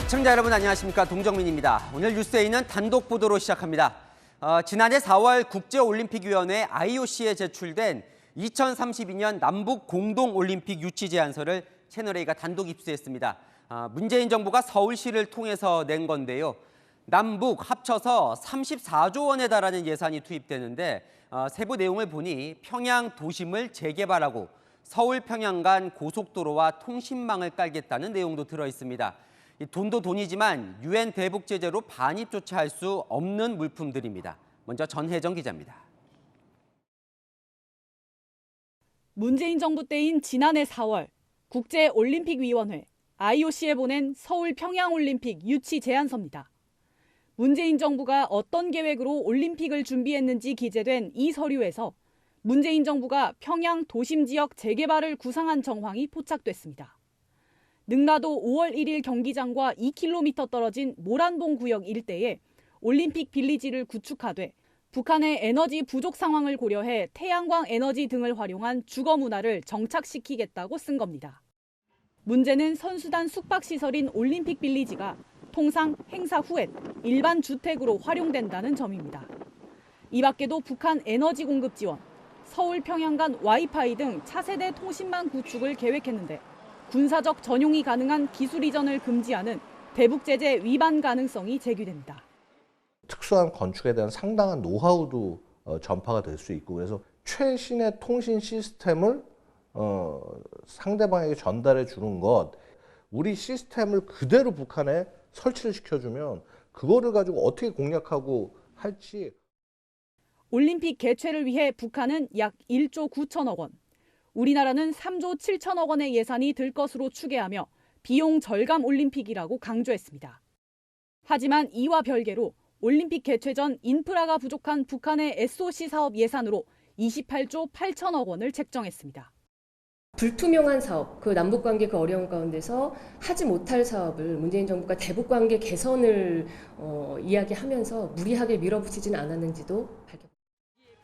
시청자 여러분 안녕하십니까, 동정민입니다. 오늘 뉴스에이는 단독 보도로 시작합니다. 지난해 4월 국제올림픽위원회 IOC에 제출된 2032년 남북 공동올림픽 유치 제안서를 채널A가 단독 입수했습니다. 문재인 정부가 서울시를 통해서 낸 건데요. 남북 합쳐서 34조 원에 달하는 예산이 투입되는데 세부 내용을 보니 평양 도심을 재개발하고 서울 평양 간 고속도로와 통신망을 깔겠다는 내용도 들어 있습니다. 돈도 돈이지만 UN 대북 제재로 반입조차 할 수 없는 물품들입니다. 먼저 전혜정 기자입니다. 문재인 정부 때인 지난해 4월 국제올림픽위원회 IOC에 보낸 서울 평양올림픽 유치 제안서입니다. 문재인 정부가 어떤 계획으로 올림픽을 준비했는지 기재된 이 서류에서 문재인 정부가 평양 도심 지역 재개발을 구상한 정황이 포착됐습니다. 능라도 5월 1일 경기장과 2km 떨어진 모란봉 구역 일대에 올림픽 빌리지를 구축하되 북한의 에너지 부족 상황을 고려해 태양광 에너지 등을 활용한 주거 문화를 정착시키겠다고 쓴 겁니다. 문제는 선수단 숙박시설인 올림픽 빌리지가 통상 행사 후엔 일반 주택으로 활용된다는 점입니다. 이 밖에도 북한 에너지 공급 지원, 서울 평양 간 와이파이 등 차세대 통신망 구축을 계획했는데 군사적 전용이 가능한 기술 이전을 금지하는 대북 제재 위반 가능성이 제기됩니다. 특수한 건축에 대한 상당한 노하우도 전파가 될 수 있고, 그래서 최신의 통신 시스템을 상대방에게 전달해 주는 것, 우리 시스템을 그대로 북한에 설치를 시켜주면 그거를 가지고 어떻게 공략하고 할지. 올림픽 개최를 위해 북한은 약 1조 9천억 원, 우리나라는 3조 7천억 원의 예산이 들 것으로 추계하며 비용 절감 올림픽이라고 강조했습니다. 하지만 이와 별개로 올림픽 개최 전 인프라가 부족한 북한의 SOC 사업 예산으로 28조 8천억 원을 책정했습니다. 불투명한 사업, 그 남북관계 그 어려운 가운데서 하지 못할 사업을 문재인 정부가 대북관계 개선을 이야기하면서 무리하게 밀어붙이지는 않았는지도 밝혔습니다.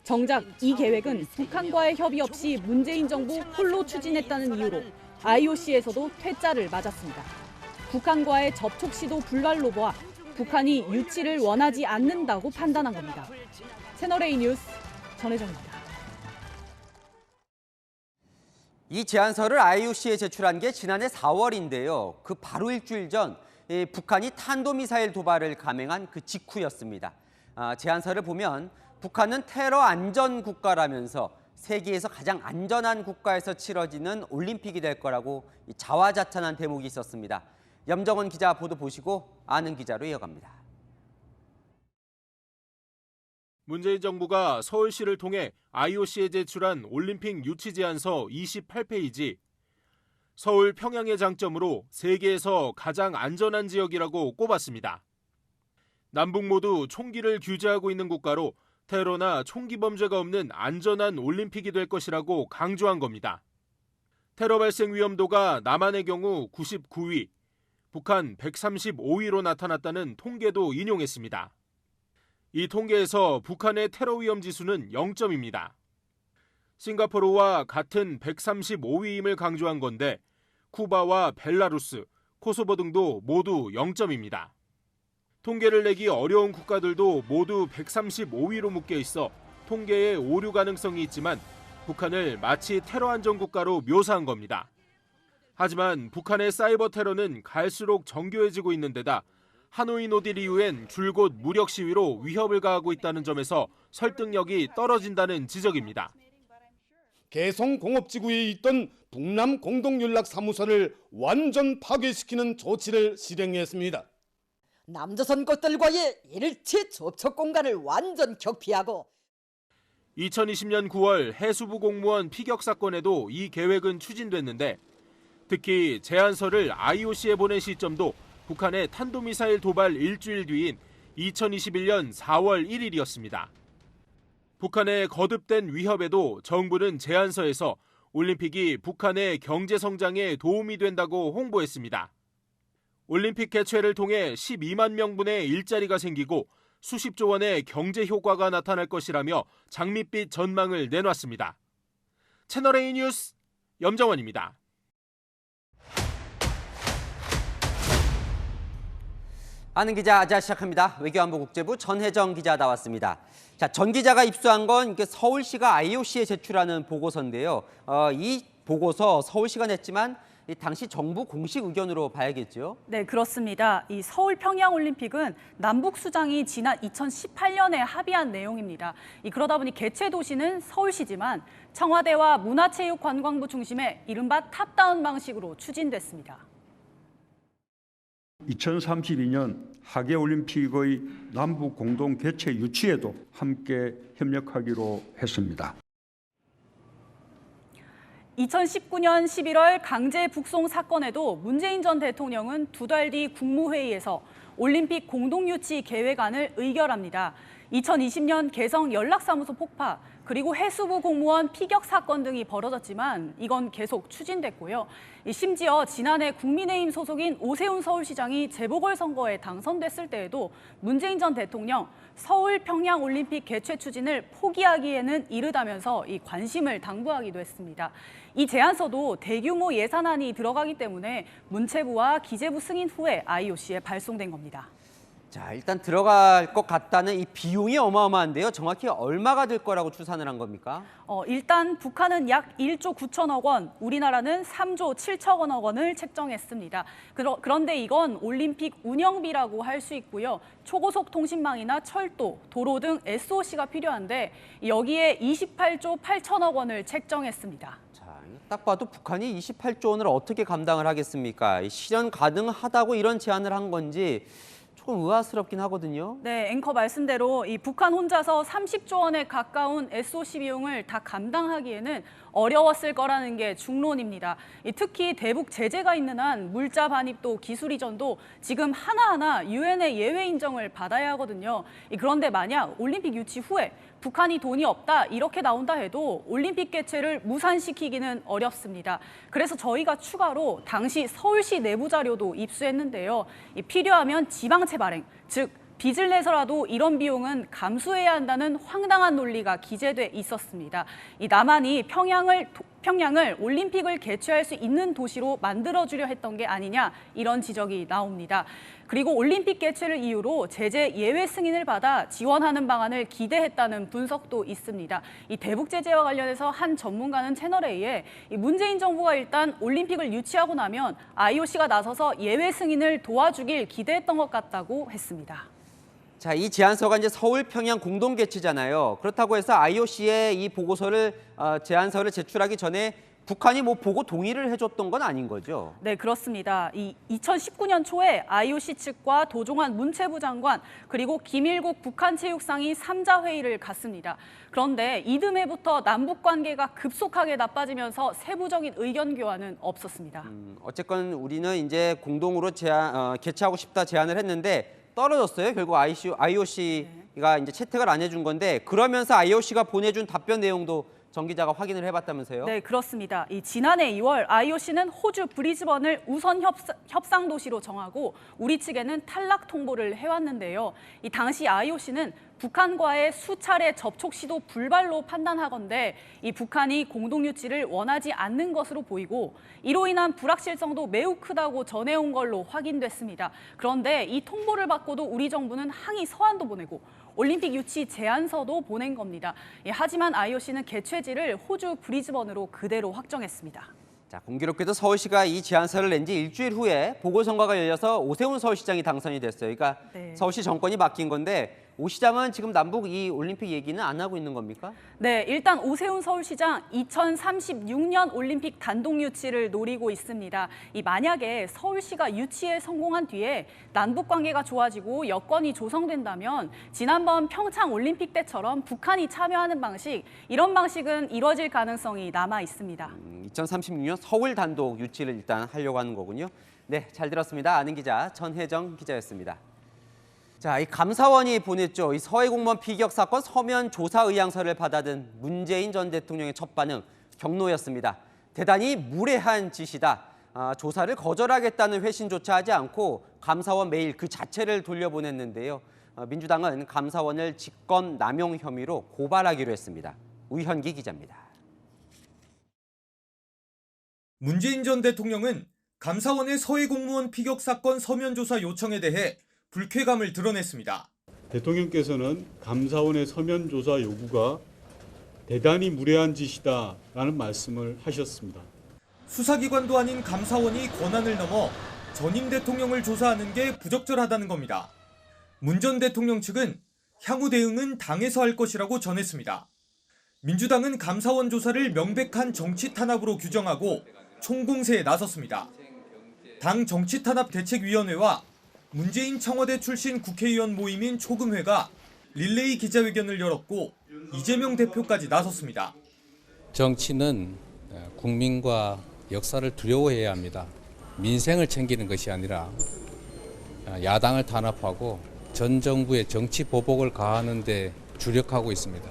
정작 이 계획은 북한과의 협의 없이 문재인 정부 홀로 추진했다는 이유로 IOC에서도 퇴짜를 맞았습니다. 북한과의 접촉 시도 불발로 보아 북한이 유치를 원하지 않는다고 판단한 겁니다. 채널A 뉴스 전혜정입니다. 이 제안서를 IOC에 제출한 게 지난해 4월인데요. 그 바로 일주일 전 북한이 탄도미사일 도발을 감행한 그 직후였습니다. 제안서를 보면 북한은 테러 안전 국가라면서 세계에서 가장 안전한 국가에서 치러지는 올림픽이 될 거라고 자화자찬한 대목이 있었습니다. 염정원 기자 보도 보시고 아는 기자로 이어갑니다. 문재인 정부가 서울시를 통해 IOC에 제출한 올림픽 유치 제안서 28페이지. 서울 평양의 장점으로 세계에서 가장 안전한 지역이라고 꼽았습니다. 남북 모두 총기를 규제하고 있는 국가로 테러나 총기 범죄가 없는 안전한 올림픽이 될 것이라고 강조한 겁니다. 테러 발생 위험도가 남한의 경우 99위, 북한 135위로 나타났다는 통계도 인용했습니다. 이 통계에서 북한의 테러 위험 지수는 0점입니다. 싱가포르와 같은 135위임을 강조한 건데 쿠바와 벨라루스, 코소보 등도 모두 0점입니다. 통계를 내기 어려운 국가들도 모두 135위로 묶여 있어 통계에 오류 가능성이 있지만 북한을 마치 테러 안전 국가로 묘사한 겁니다. 하지만 북한의 사이버 테러는 갈수록 정교해지고 있는 데다 하노이 노딜 이후엔 줄곧 무력 시위로 위협을 가하고 있다는 점에서 설득력이 떨어진다는 지적입니다. 개성 공업지구에 있던 북남 공동연락사무소를 완전 파괴시키는 조치를 실행했습니다. 남조선 것들과의 일체 접촉 공간을 완전 격피하고 2020년 9월 해수부 공무원 피격 사건에도 이 계획은 추진됐는데 특히 제안서를 IOC에 보낸 시점도 북한의 탄도미사일 도발 일주일 뒤인 2021년 4월 1일이었습니다. 북한의 거듭된 위협에도 정부는 제안서에서 올림픽이 북한의 경제 성장에 도움이 된다고 홍보했습니다. 올림픽 개최를 통해 12만 명분의 일자리가 생기고 수십조 원의 경제 효과가 나타날 것이라며 장밋빛 전망을 내놨습니다. 채널A 뉴스 염정원입니다. 아는 기자 아자 시작합니다. 외교안보 국제부 전혜정 기자 나왔습니다. 자, 전 기자가 입수한 건 서울시가 IOC에 제출하는 보고서인데요. 이 보고서 서울시가 냈지만 당시 정부 공식 의견으로 봐야겠죠. 네, 그렇습니다. 이 서울 평양올림픽은 남북 수장이 지난 2018년에 합의한 내용입니다. 그러다 보니 개최 도시는 서울시지만 청와대와 문화체육관광부 중심의 이른바 탑다운 방식으로 추진됐습니다. 2032년 하계올림픽의 남북 공동 개최 유치에도 함께 협력하기로 했습니다. 2019년 11월 강제 북송 사건에도 문재인 전 대통령은 2달 뒤 국무회의에서 올림픽 공동유치 계획안을 의결합니다. 2020년 개성 연락사무소 폭파, 그리고 해수부 공무원 피격 사건 등이 벌어졌지만 이건 계속 추진됐고요. 심지어 지난해 국민의힘 소속인 오세훈 서울시장이 재보궐선거에 당선됐을 때에도 문재인 전 대통령 서울 평양올림픽 개최 추진을 포기하기에는 이르다면서 이 관심을 당부하기도 했습니다. 이 제안서도 대규모 예산안이 들어가기 때문에 문체부와 기재부 승인 후에 IOC에 발송된 겁니다. 자, 일단 들어갈 것 같다는 이 비용이 어마어마한데요. 정확히 얼마가 들 거라고 추산을 한 겁니까? 일단 북한은 약 1조 9천억 원, 우리나라는 3조 7천억 원을 책정했습니다. 그런데 이건 올림픽 운영비라고 할 수 있고요. 초고속 통신망이나 철도, 도로 등 SOC가 필요한데 여기에 28조 8천억 원을 책정했습니다. 자, 딱 봐도 북한이 28조 원을 어떻게 감당을 하겠습니까? 실현 가능하다고 이런 제안을 한 건지 조금 의아스럽긴 하거든요. 네, 앵커 말씀대로 이 북한 혼자서 30조 원에 가까운 SOC 비용을 다 감당하기에는 어려웠을 거라는 게 중론입니다. 특히 대북 제재가 있는 한 물자 반입도 기술 이전도 지금 하나하나 유엔의 예외 인정을 받아야 하거든요. 그런데 만약 올림픽 유치 후에 북한이 돈이 없다 이렇게 나온다 해도 올림픽 개최를 무산시키기는 어렵습니다. 그래서 저희가 추가로 당시 서울시 내부 자료도 입수했는데요. 필요하면 지방채 발행, 즉 빚을 내서라도 이런 비용은 감수해야 한다는 황당한 논리가 기재돼 있었습니다. 남한이 평양을 올림픽을 개최할 수 있는 도시로 만들어주려 했던 게 아니냐 이런 지적이 나옵니다. 그리고 올림픽 개최를 이유로 제재 예외 승인을 받아 지원하는 방안을 기대했다는 분석도 있습니다. 이 대북 제재와 관련해서 한 전문가는 채널A에 문재인 정부가 일단 올림픽을 유치하고 나면 IOC가 나서서 예외 승인을 도와주길 기대했던 것 같다고 했습니다. 자, 이 제안서가 이제 서울 평양 공동 개최잖아요. 그렇다고 해서 IOC에 이 제안서를 제출하기 전에 북한이 보고 동의를 해줬던 건 아닌 거죠? 네, 그렇습니다. 2019년 초에 IOC 측과 도종환 문체부 장관 그리고 김일국 북한체육상이 3자 회의를 갖습니다. 그런데 이듬해부터 남북 관계가 급속하게 나빠지면서 세부적인 의견 교환은 없었습니다. 어쨌건 우리는 이제 공동으로 개최하고 싶다 제안을 했는데 떨어졌어요. 결국 IOC가 이제 채택을 안 해준 건데 그러면서 IOC가 보내준 답변 내용도 정 기자가 확인을 해봤다면서요? 네, 그렇습니다. 지난해 2월 IOC는 호주 브리즈번을 우선 협상 도시로 정하고 우리 측에는 탈락 통보를 해왔는데요. 당시 IOC는 북한과의 수차례 접촉 시도 불발로 판단하건대 북한이 공동 유치를 원하지 않는 것으로 보이고 이로 인한 불확실성도 매우 크다고 전해온 걸로 확인됐습니다. 그런데 이 통보를 받고도 우리 정부는 항의 서한도 보내고 올림픽 유치 제안서도 보낸 겁니다. 하지만 IOC는 개최지를 호주 브리즈번으로 그대로 확정했습니다. 자, 공교롭게도 서울시가 이 제안서를 낸 지 일주일 후에 보궐선거가 열려서 오세훈 서울시장이 당선이 됐어요. 그러니까 네. 서울시 정권이 바뀐 건데 오 시장은 지금 남북 이 올림픽 얘기는 안 하고 있는 겁니까? 네, 일단 오세훈 서울시장 2036년 올림픽 단독 유치를 노리고 있습니다. 만약에 서울시가 유치에 성공한 뒤에 남북 관계가 좋아지고 여건이 조성된다면 지난번 평창 올림픽 때처럼 북한이 참여하는 방식, 이런 방식은 이뤄질 가능성이 남아 있습니다. 2036년 서울 단독 유치를 일단 하려고 하는 거군요. 네, 잘 들었습니다. 아는 기자 전혜정 기자였습니다. 자, 이 감사원이 보냈죠. 이 서해 공무원 피격 사건 서면 조사 의향서를 받아든 문재인 전 대통령의 첫 반응 경로였습니다. 대단히 무례한 짓이다. 조사를 거절하겠다는 회신조차 하지 않고 감사원 메일 그 자체를 돌려보냈는데요. 민주당은 감사원을 직권 남용 혐의로 고발하기로 했습니다. 우현기 기자입니다. 문재인 전 대통령은 감사원의 서해 공무원 피격 사건 서면 조사 요청에 대해 불쾌감을 드러냈습니다. 대통령께서는 감사원의 서면 조사 요구가 대단히 무례한 짓이다라는 말씀을 하셨습니다. 수사기관도 아닌 감사원이 권한을 넘어 전임 대통령을 조사하는 게 부적절하다는 겁니다. 문 전 대통령 측은 향후 대응은 당에서 할 것이라고 전했습니다. 민주당은 감사원 조사를 명백한 정치 탄압으로 규정하고 총공세에 나섰습니다. 당 정치탄압대책위원회와 문재인 청와대 출신 국회의원 모임인 초금회가 릴레이 기자회견을 열었고 이재명 대표까지 나섰습니다. 정치는 국민과 역사를 두려워해야 합니다. 민생을 챙기는 것이 아니라 야당을 탄압하고 전 정부의 정치 보복을 가하는 데 주력하고 있습니다.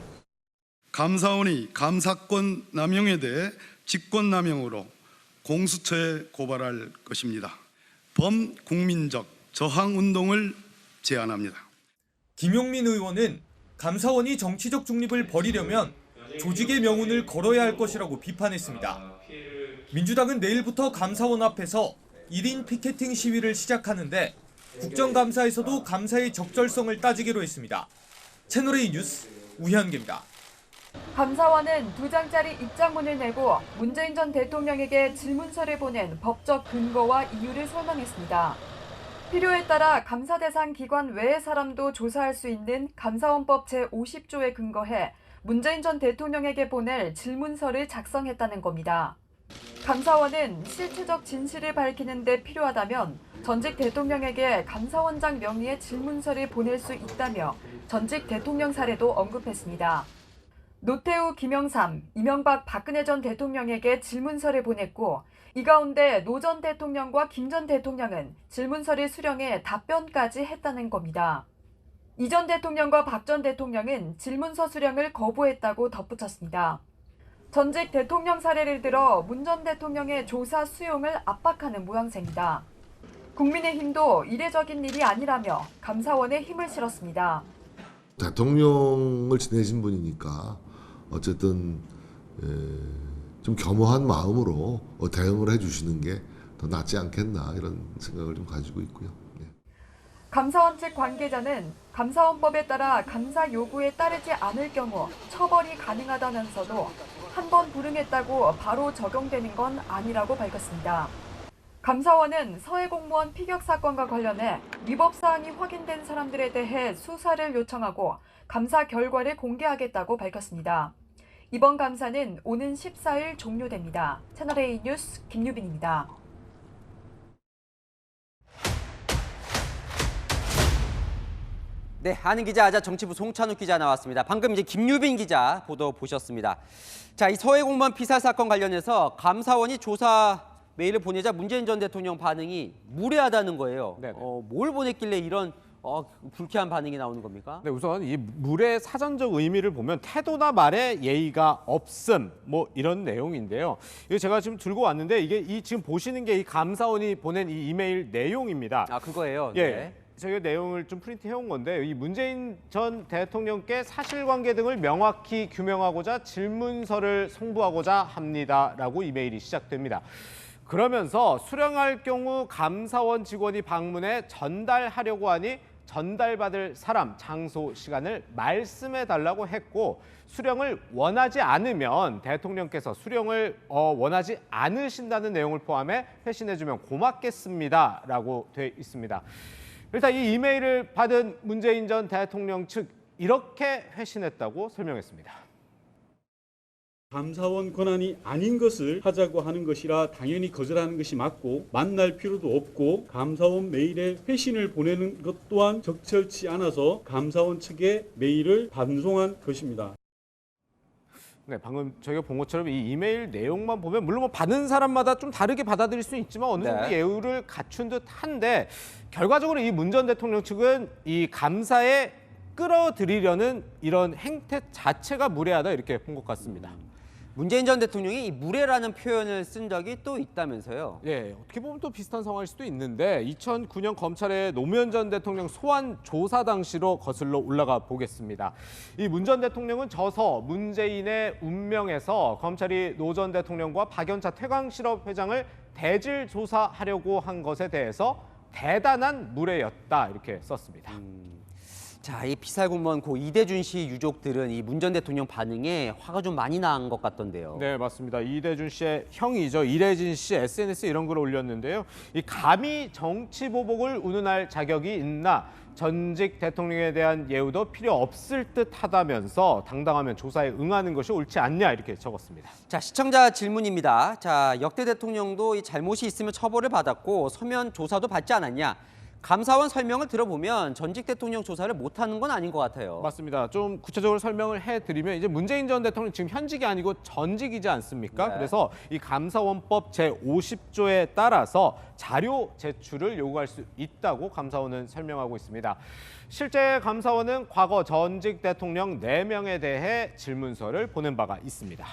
감사원이 감사권 남용에 대해 직권남용으로 공수처에 고발할 것입니다. 범국민적 저항운동을 제안합니다. 김용민 의원은 감사원이 정치적 중립을 버리려면 조직의 명운을 걸어야 할 것이라고 비판했습니다. 민주당은 내일부터 감사원 앞에서 1인 피켓팅 시위를 시작하는데 국정감사에서도 감사의 적절성을 따지기로 했습니다. 채널A 뉴스 우현계입니다. 감사원은 2장짜리 입장문을 내고 문재인 전 대통령에게 질문서를 보낸 법적 근거와 이유를 설명했습니다. 필요에 따라 감사 대상 기관 외의 사람도 조사할 수 있는 감사원법 제50조에 근거해 문재인 전 대통령에게 보낼 질문서를 작성했다는 겁니다. 감사원은 실체적 진실을 밝히는 데 필요하다면 전직 대통령에게 감사원장 명의의 질문서를 보낼 수 있다며 전직 대통령 사례도 언급했습니다. 노태우, 김영삼, 이명박, 박근혜 전 대통령에게 질문서를 보냈고 이 가운데 노 전 대통령과 김 전 대통령은 질문서를 수령해 답변까지 했다는 겁니다. 이 전 대통령과 박 전 대통령은 질문서 수령을 거부했다고 덧붙였습니다. 전직 대통령 사례를 들어 문 전 대통령의 조사 수용을 압박하는 모양새입니다. 국민의힘도 이례적인 일이 아니라며 감사원에 힘을 실었습니다. 대통령을 지내신 분이니까 어쨌든 좀 겸허한 마음으로 대응을 해주시는 게 더 낫지 않겠나 이런 생각을 좀 가지고 있고요. 감사원 측 관계자는 감사원법에 따라 감사 요구에 따르지 않을 경우 처벌이 가능하다면서도 한 번 불응했다고 바로 적용되는 건 아니라고 밝혔습니다. 감사원은 서해 공무원 피격 사건과 관련해 위법 사항이 확인된 사람들에 대해 수사를 요청하고 감사 결과를 공개하겠다고 밝혔습니다. 이번 감사는 오는 14일 종료됩니다. 채널A 뉴스 김유빈입니다. 네, 아는 기자 하자 정치부 송찬욱 기자 나왔습니다. 방금 이제 김유빈 기자 보도 보셨습니다. 자, 이 서해 공무원 피살 사건 관련해서 감사원이 조사 메일을 보내자 문재인 전 대통령 반응이 무례하다는 거예요. 뭘 보냈길래 이런 불쾌한 반응이 나오는 겁니까? 네, 우선 이 물의 사전적 의미를 보면 태도나 말에 예의가 없음 뭐 이런 내용인데요. 이거 제가 지금 들고 왔는데 이게 지금 보시는 게 이 감사원이 보낸 이 이메일 내용입니다. 아, 그거예요? 예. 네. 저희가 내용을 좀 프린트해 온 건데 이 문재인 전 대통령께 사실관계 등을 명확히 규명하고자 질문서를 송부하고자 합니다라고 이메일이 시작됩니다. 그러면서 수령할 경우 감사원 직원이 방문해 전달하려고 하니 전달받을 사람, 장소, 시간을 말씀해 달라고 했고 수령을 원하지 않으면 대통령께서 수령을 원하지 않으신다는 내용을 포함해 회신해주면 고맙겠습니다라고 돼 있습니다. 일단 이 이메일을 받은 문재인 전 대통령 측 이렇게 회신했다고 설명했습니다. 감사원 권한이 아닌 것을 하자고 하는 것이라 당연히 거절하는 것이 맞고 만날 필요도 없고 감사원 메일에 회신을 보내는 것 또한 적절치 않아서 감사원 측에 메일을 반송한 것입니다. 네, 방금 저희가 본 것처럼 이 이메일 내용만 보면 물론 뭐 받은 사람마다 좀 다르게 받아들일 수 있지만 어느 정도 예우를 갖춘 듯한데 결과적으로 이 문 전 대통령 측은 이 감사에 끌어들이려는 이런 행태 자체가 무례하다 이렇게 본 것 같습니다. 문재인 전 대통령이 이 무례라는 표현을 쓴 적이 또 있다면서요? 예, 어떻게 보면 또 비슷한 상황일 수도 있는데 2009년 검찰의 노무현 전 대통령 소환 조사 당시로 거슬러 올라가 보겠습니다. 이 문 전 대통령은 저서 문재인의 운명에서 검찰이 노 전 대통령과 박연차 태광실업 회장을 대질 조사하려고 한 것에 대해서 대단한 무례였다 이렇게 썼습니다. 자, 이 피살 공무원 고 이대준 씨 유족들은 이 문 전 대통령 반응에 화가 좀 많이 난 것 같던데요. 네, 맞습니다. 이대준 씨의 형이죠. 이래진 씨 SNS에 이런 글을 올렸는데요. 이 감히 정치 보복을 운운할 자격이 있나? 전직 대통령에 대한 예우도 필요 없을 듯하다면서 당당하면 조사에 응하는 것이 옳지 않냐 이렇게 적었습니다. 자, 시청자 질문입니다. 자, 역대 대통령도 이 잘못이 있으면 처벌을 받았고 서면 조사도 받지 않았냐? 감사원 설명을 들어보면 전직 대통령 조사를 못하는 건 아닌 것 같아요. 맞습니다. 좀 구체적으로 설명을 해드리면 이제 문재인 전 대통령 지금 현직이 아니고 전직이지 않습니까? 네. 그래서 이 감사원법 제50조에 따라서 자료 제출을 요구할 수 있다고 감사원은 설명하고 있습니다. 실제 감사원은 과거 전직 대통령 4명에 대해 질문서를 보낸 바가 있습니다.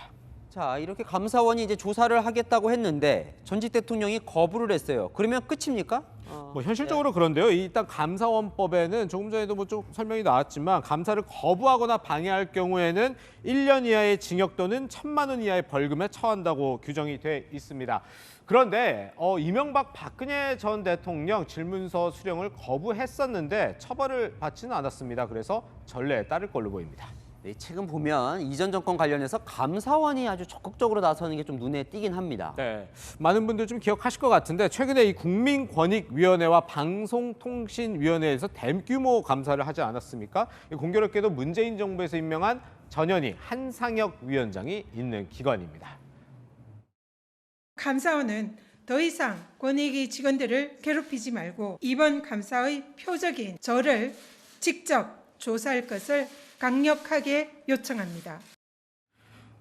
자, 이렇게 감사원이 이제 조사를 하겠다고 했는데 전직 대통령이 거부를 했어요. 그러면 끝입니까? 뭐 현실적으로 그런데요. 일단 감사원법에는 조금 전에도 뭐 좀 설명이 나왔지만 감사를 거부하거나 방해할 경우에는 1년 이하의 징역 또는 1,000만 원 이하의 벌금에 처한다고 규정이 돼 있습니다. 그런데 이명박 박근혜 전 대통령 질문서 수령을 거부했었는데 처벌을 받지는 않았습니다. 그래서 전례에 따를 걸로 보입니다. 네, 최근 보면 이전 정권 관련해서 감사원이 아주 적극적으로 나서는 게 좀 눈에 띄긴 합니다. 네, 많은 분들 좀 기억하실 것 같은데 최근에 이 국민권익위원회와 방송통신위원회에서 대규모 감사를 하지 않았습니까? 공교롭게도 문재인 정부에서 임명한 전현희 한상혁 위원장이 있는 기관입니다. 감사원은 더 이상 권익위 직원들을 괴롭히지 말고 이번 감사의 표적인 저를 직접 조사할 것을 강력하게 요청합니다.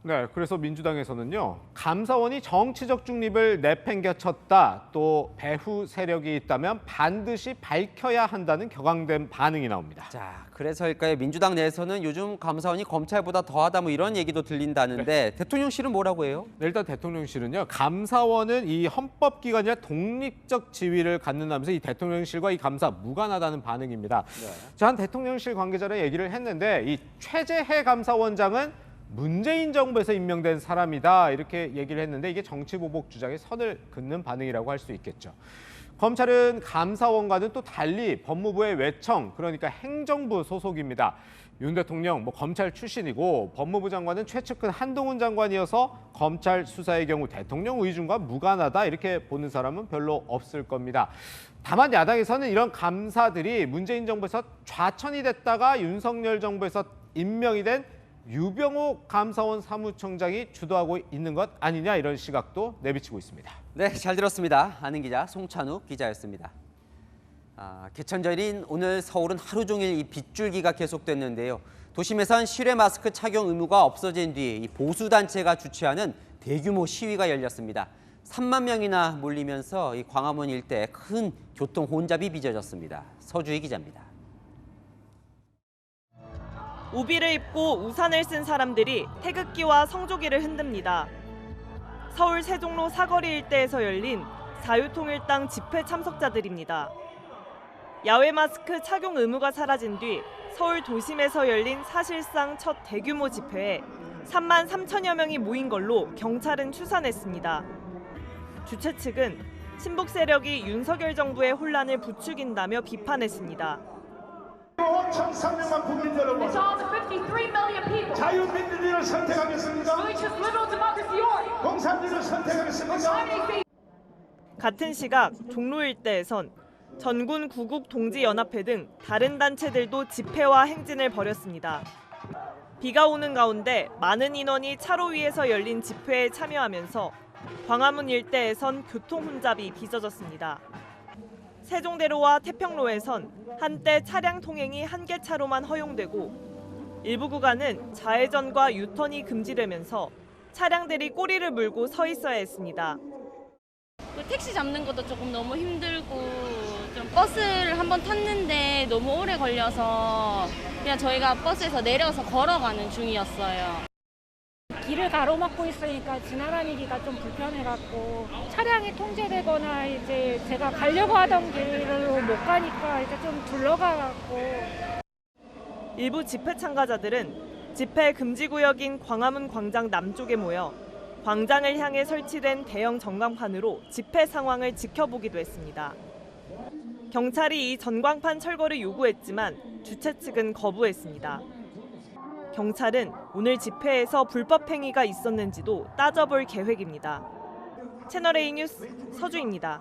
네, 그래서 민주당에서는요. 감사원이 정치적 중립을 내팽개쳤다. 또 배후 세력이 있다면 반드시 밝혀야 한다는 격앙된 반응이 나옵니다. 자, 그래서일까요? 민주당 내에서는 요즘 감사원이 검찰보다 더하다 뭐 이런 얘기도 들린다는데 대통령실은 뭐라고 해요? 네, 일단 대통령실은요. 감사원은 이 헌법기관이라 독립적 지위를 갖는다면서 이 대통령실과 이 감사 무관하다는 반응입니다. 자, 한 대통령실 관계자랑 얘기를 했는데 이 최재해 감사원장은 문재인 정부에서 임명된 사람이다 이렇게 얘기를 했는데 이게 정치보복 주장에 선을 긋는 반응이라고 할 수 있겠죠. 검찰은 감사원과는 또 달리 법무부의 외청 그러니까 행정부 소속입니다. 윤 대통령 검찰 출신이고 법무부 장관은 최측근 한동훈 장관이어서 검찰 수사의 경우 대통령 의중과 무관하다 이렇게 보는 사람은 별로 없을 겁니다. 다만 야당에서는 이런 감사들이 문재인 정부에서 좌천이 됐다가 윤석열 정부에서 임명이 된 유병옥 감사원 사무총장이 주도하고 있는 것 아니냐 이런 시각도 내비치고 있습니다. 네, 잘 들었습니다. 아는 기자 송찬욱 기자였습니다. 개천절인 오늘 서울은 하루 종일 이 빗줄기가 계속됐는데요. 도심에선 실외 마스크 착용 의무가 없어진 뒤 이 보수단체가 주최하는 대규모 시위가 열렸습니다. 3만 명이나 몰리면서 이 광화문 일대에 큰 교통 혼잡이 빚어졌습니다. 서주희 기자입니다. 우비를 입고 우산을 쓴 사람들이 태극기와 성조기를 흔듭니다. 서울 세종로 사거리 일대에서 열린 자유통일당 집회 참석자들입니다. 야외 마스크 착용 의무가 사라진 뒤 서울 도심에서 열린 사실상 첫 대규모 집회에 3만 3천여 명이 모인 걸로 경찰은 추산했습니다. 주최 측은 친북 세력이 윤석열 정부의 혼란을 부추긴다며 비판했습니다. 5,300만 국민 여러분, 자유민주주의를 선택하겠습니까? 공산주의를 선택하겠습니까? 같은 시각 종로 일대에선 전군 구국동지연합회 등 다른 단체들도 집회와 행진을 벌였습니다. 비가 오는 가운데 많은 인원이 차로 위에서 열린 집회에 참여하면서 광화문 일대에선 교통 혼잡이 빚어졌습니다. 세종대로와 태평로에선 한때 차량 통행이 한 개 차로만 허용되고 일부 구간은 좌회전과 유턴이 금지되면서 차량들이 꼬리를 물고 서 있어야 했습니다. 택시 잡는 것도 조금 너무 힘들고 좀 버스를 한번 탔는데 너무 오래 걸려서 그냥 저희가 버스에서 내려서 걸어가는 중이었어요. 길을 가로막고 있으니까 지나다니기가 좀 불편해갖고 차량이 통제되거나 이제 제가 가려고 하던 길로 못 가니까 이제 좀 둘러가갖고. 일부 집회 참가자들은 집회 금지 구역인 광화문 광장 남쪽에 모여 광장을 향해 설치된 대형 전광판으로 집회 상황을 지켜보기도 했습니다. 경찰이 이 전광판 철거를 요구했지만 주최 측은 거부했습니다. 경찰은 오늘 집회에서 불법 행위가 있었는지도 따져볼 계획입니다. 채널A 뉴스 서주입니다.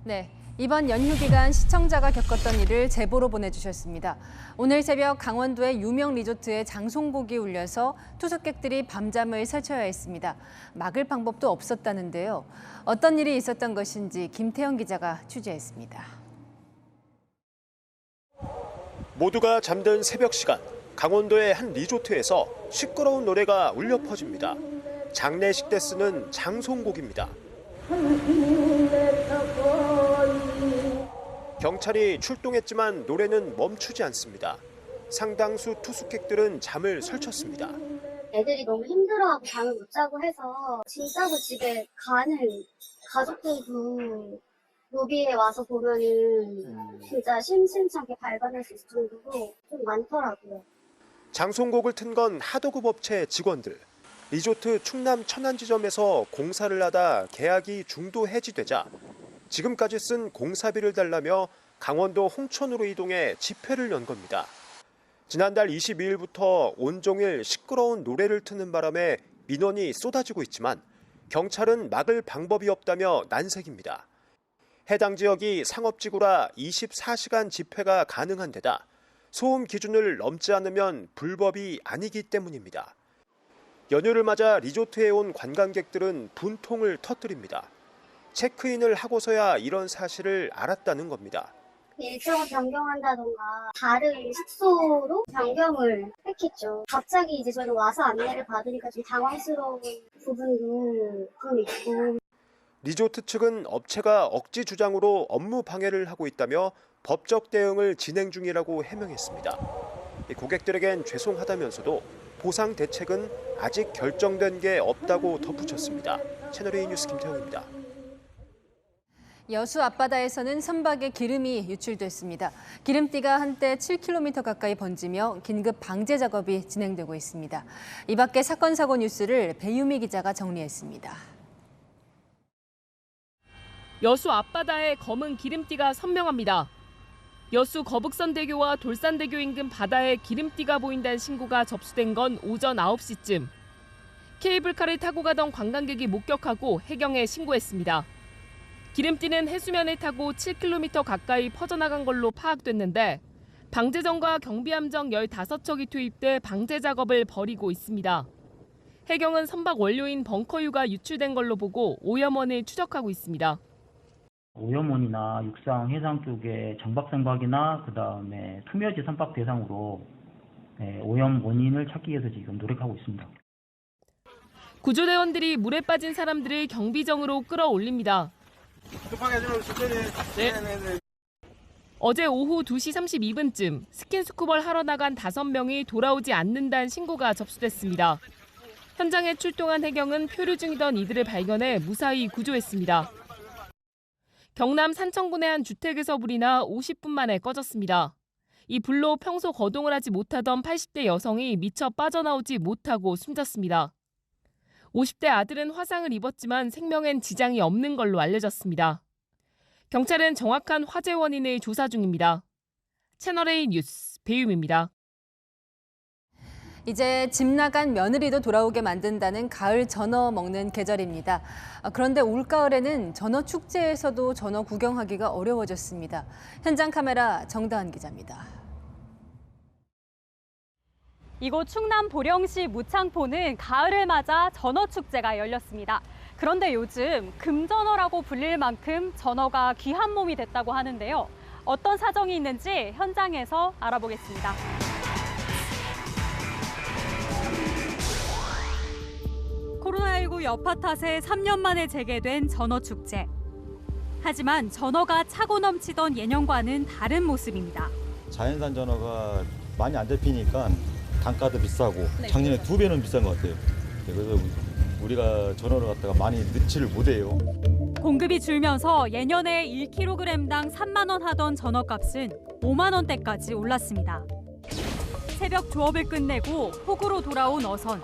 네, 이번 연휴 기간 시청자가 겪었던 일을 제보로 보내주셨습니다. 오늘 새벽 강원도의 유명 리조트에 장송곡이 울려서 투숙객들이 밤잠을 설쳐야 했습니다. 막을 방법도 없었다는데요. 어떤 일이 있었던 것인지 김태형 기자가 취재했습니다. 모두가 잠든 새벽 시간, 강원도의 한 리조트에서 시끄러운 노래가 울려 퍼집니다. 장례식 때 쓰는 장송곡입니다. 경찰이 출동했지만 노래는 멈추지 않습니다. 상당수 투숙객들은 잠을 설쳤습니다. 애들이 너무 힘들어하고 잠을 못 자고 해서 진짜로 집에 가는 가족들도 로비에 와서 보면은 진짜 심심찮게 발견할 수 있을 정도로 좀 많더라고요. 장송곡을 튼 건 하도급 업체 직원들. 리조트 충남 천안지점에서 공사를 하다 계약이 중도 해지되자 지금까지 쓴 공사비를 달라며 강원도 홍천으로 이동해 집회를 연 겁니다. 지난달 22일부터 온종일 시끄러운 노래를 트는 바람에 민원이 쏟아지고 있지만 경찰은 막을 방법이 없다며 난색입니다. 해당 지역이 상업지구라 24시간 집회가 가능한 데다 소음 기준을 넘지 않으면 불법이 아니기 때문입니다. 연휴를 맞아 리조트에 온 관광객들은 분통을 터뜨립니다. 체크인을 하고서야 이런 사실을 알았다는 겁니다. 일정을 변경한다던가 다른 숙소로 변경을 했겠죠. 갑자기 이제 저는 와서 안내를 받으니까 좀 당황스러운 부분도 좀 있고. 리조트 측은 업체가 억지 주장으로 업무 방해를 하고 있다며 법적 대응을 진행 중이라고 해명했습니다. 고객들에겐 죄송하다면서도 보상 대책은 아직 결정된 게 없다고 덧붙였습니다. 채널A 뉴스 김태형입니다. 여수 앞바다에서는 선박에 기름이 유출됐습니다. 기름띠가 한때 7km 가까이 번지며 긴급 방제 작업이 진행되고 있습니다. 이 밖에 사건 사고 뉴스를 배유미 기자가 정리했습니다. 여수 앞바다에 검은 기름띠가 선명합니다. 여수 거북선대교와 돌산대교 인근 바다에 기름띠가 보인다는 신고가 접수된 건 오전 9시쯤. 케이블카를 타고 가던 관광객이 목격하고 해경에 신고했습니다. 기름띠는 해수면을 타고 7km 가까이 퍼져나간 걸로 파악됐는데 방제정과 경비함정 15척이 투입돼 방제 작업을 벌이고 있습니다. 해경은 선박 원료인 벙커유가 유출된 걸로 보고 오염원을 추적하고 있습니다. 오염원이나 육상, 해상 쪽에 정박선박이나 그다음에 투며지 선박 대상으로 오염 원인을 찾기 위해서 지금 노력하고 있습니다. 구조대원들이 물에 빠진 사람들을 경비정으로 끌어올립니다. 네. 어제 오후 2시 32분쯤 스킨스쿠버를 하러 나간 5명이 돌아오지 않는다는 신고가 접수됐습니다. 현장에 출동한 해경은 표류 중이던 이들을 발견해 무사히 구조했습니다. 경남 산청군의 한 주택에서 불이 나 50분 만에 꺼졌습니다. 이 불로 평소 거동을 하지 못하던 80대 여성이 미처 빠져나오지 못하고 숨졌습니다. 50대 아들은 화상을 입었지만 생명엔 지장이 없는 걸로 알려졌습니다. 경찰은 정확한 화재 원인을 조사 중입니다. 채널A 뉴스 배유미입니다. 이제 집 나간 며느리도 돌아오게 만든다는 가을 전어 먹는 계절입니다. 그런데 올가을에는 전어 축제에서도 전어 구경하기가 어려워졌습니다. 현장 카메라 정다은 기자입니다. 이곳 충남 보령시 무창포는 가을을 맞아 전어 축제가 열렸습니다. 그런데 요즘 금전어라고 불릴 만큼 전어가 귀한 몸이 됐다고 하는데요. 어떤 사정이 있는지 현장에서 알아보겠습니다. 코로나19 여파 탓에 3년 만에 재개된 전어 축제. 하지만 전어가 차고 넘치던 예년과는 다른 모습입니다. 자연산 전어가 많이 안 잡히니까 단가도 비싸고 네. 작년에 2배는 비싼 것 같아요. 그래서 우리가 전어를 갖다가 많이 넣지를 못해요. 공급이 줄면서 예년에 1kg당 3만 원 하던 전어값은 5만 원대까지 올랐습니다. 새벽 조업을 끝내고 폭우로 돌아온 어선.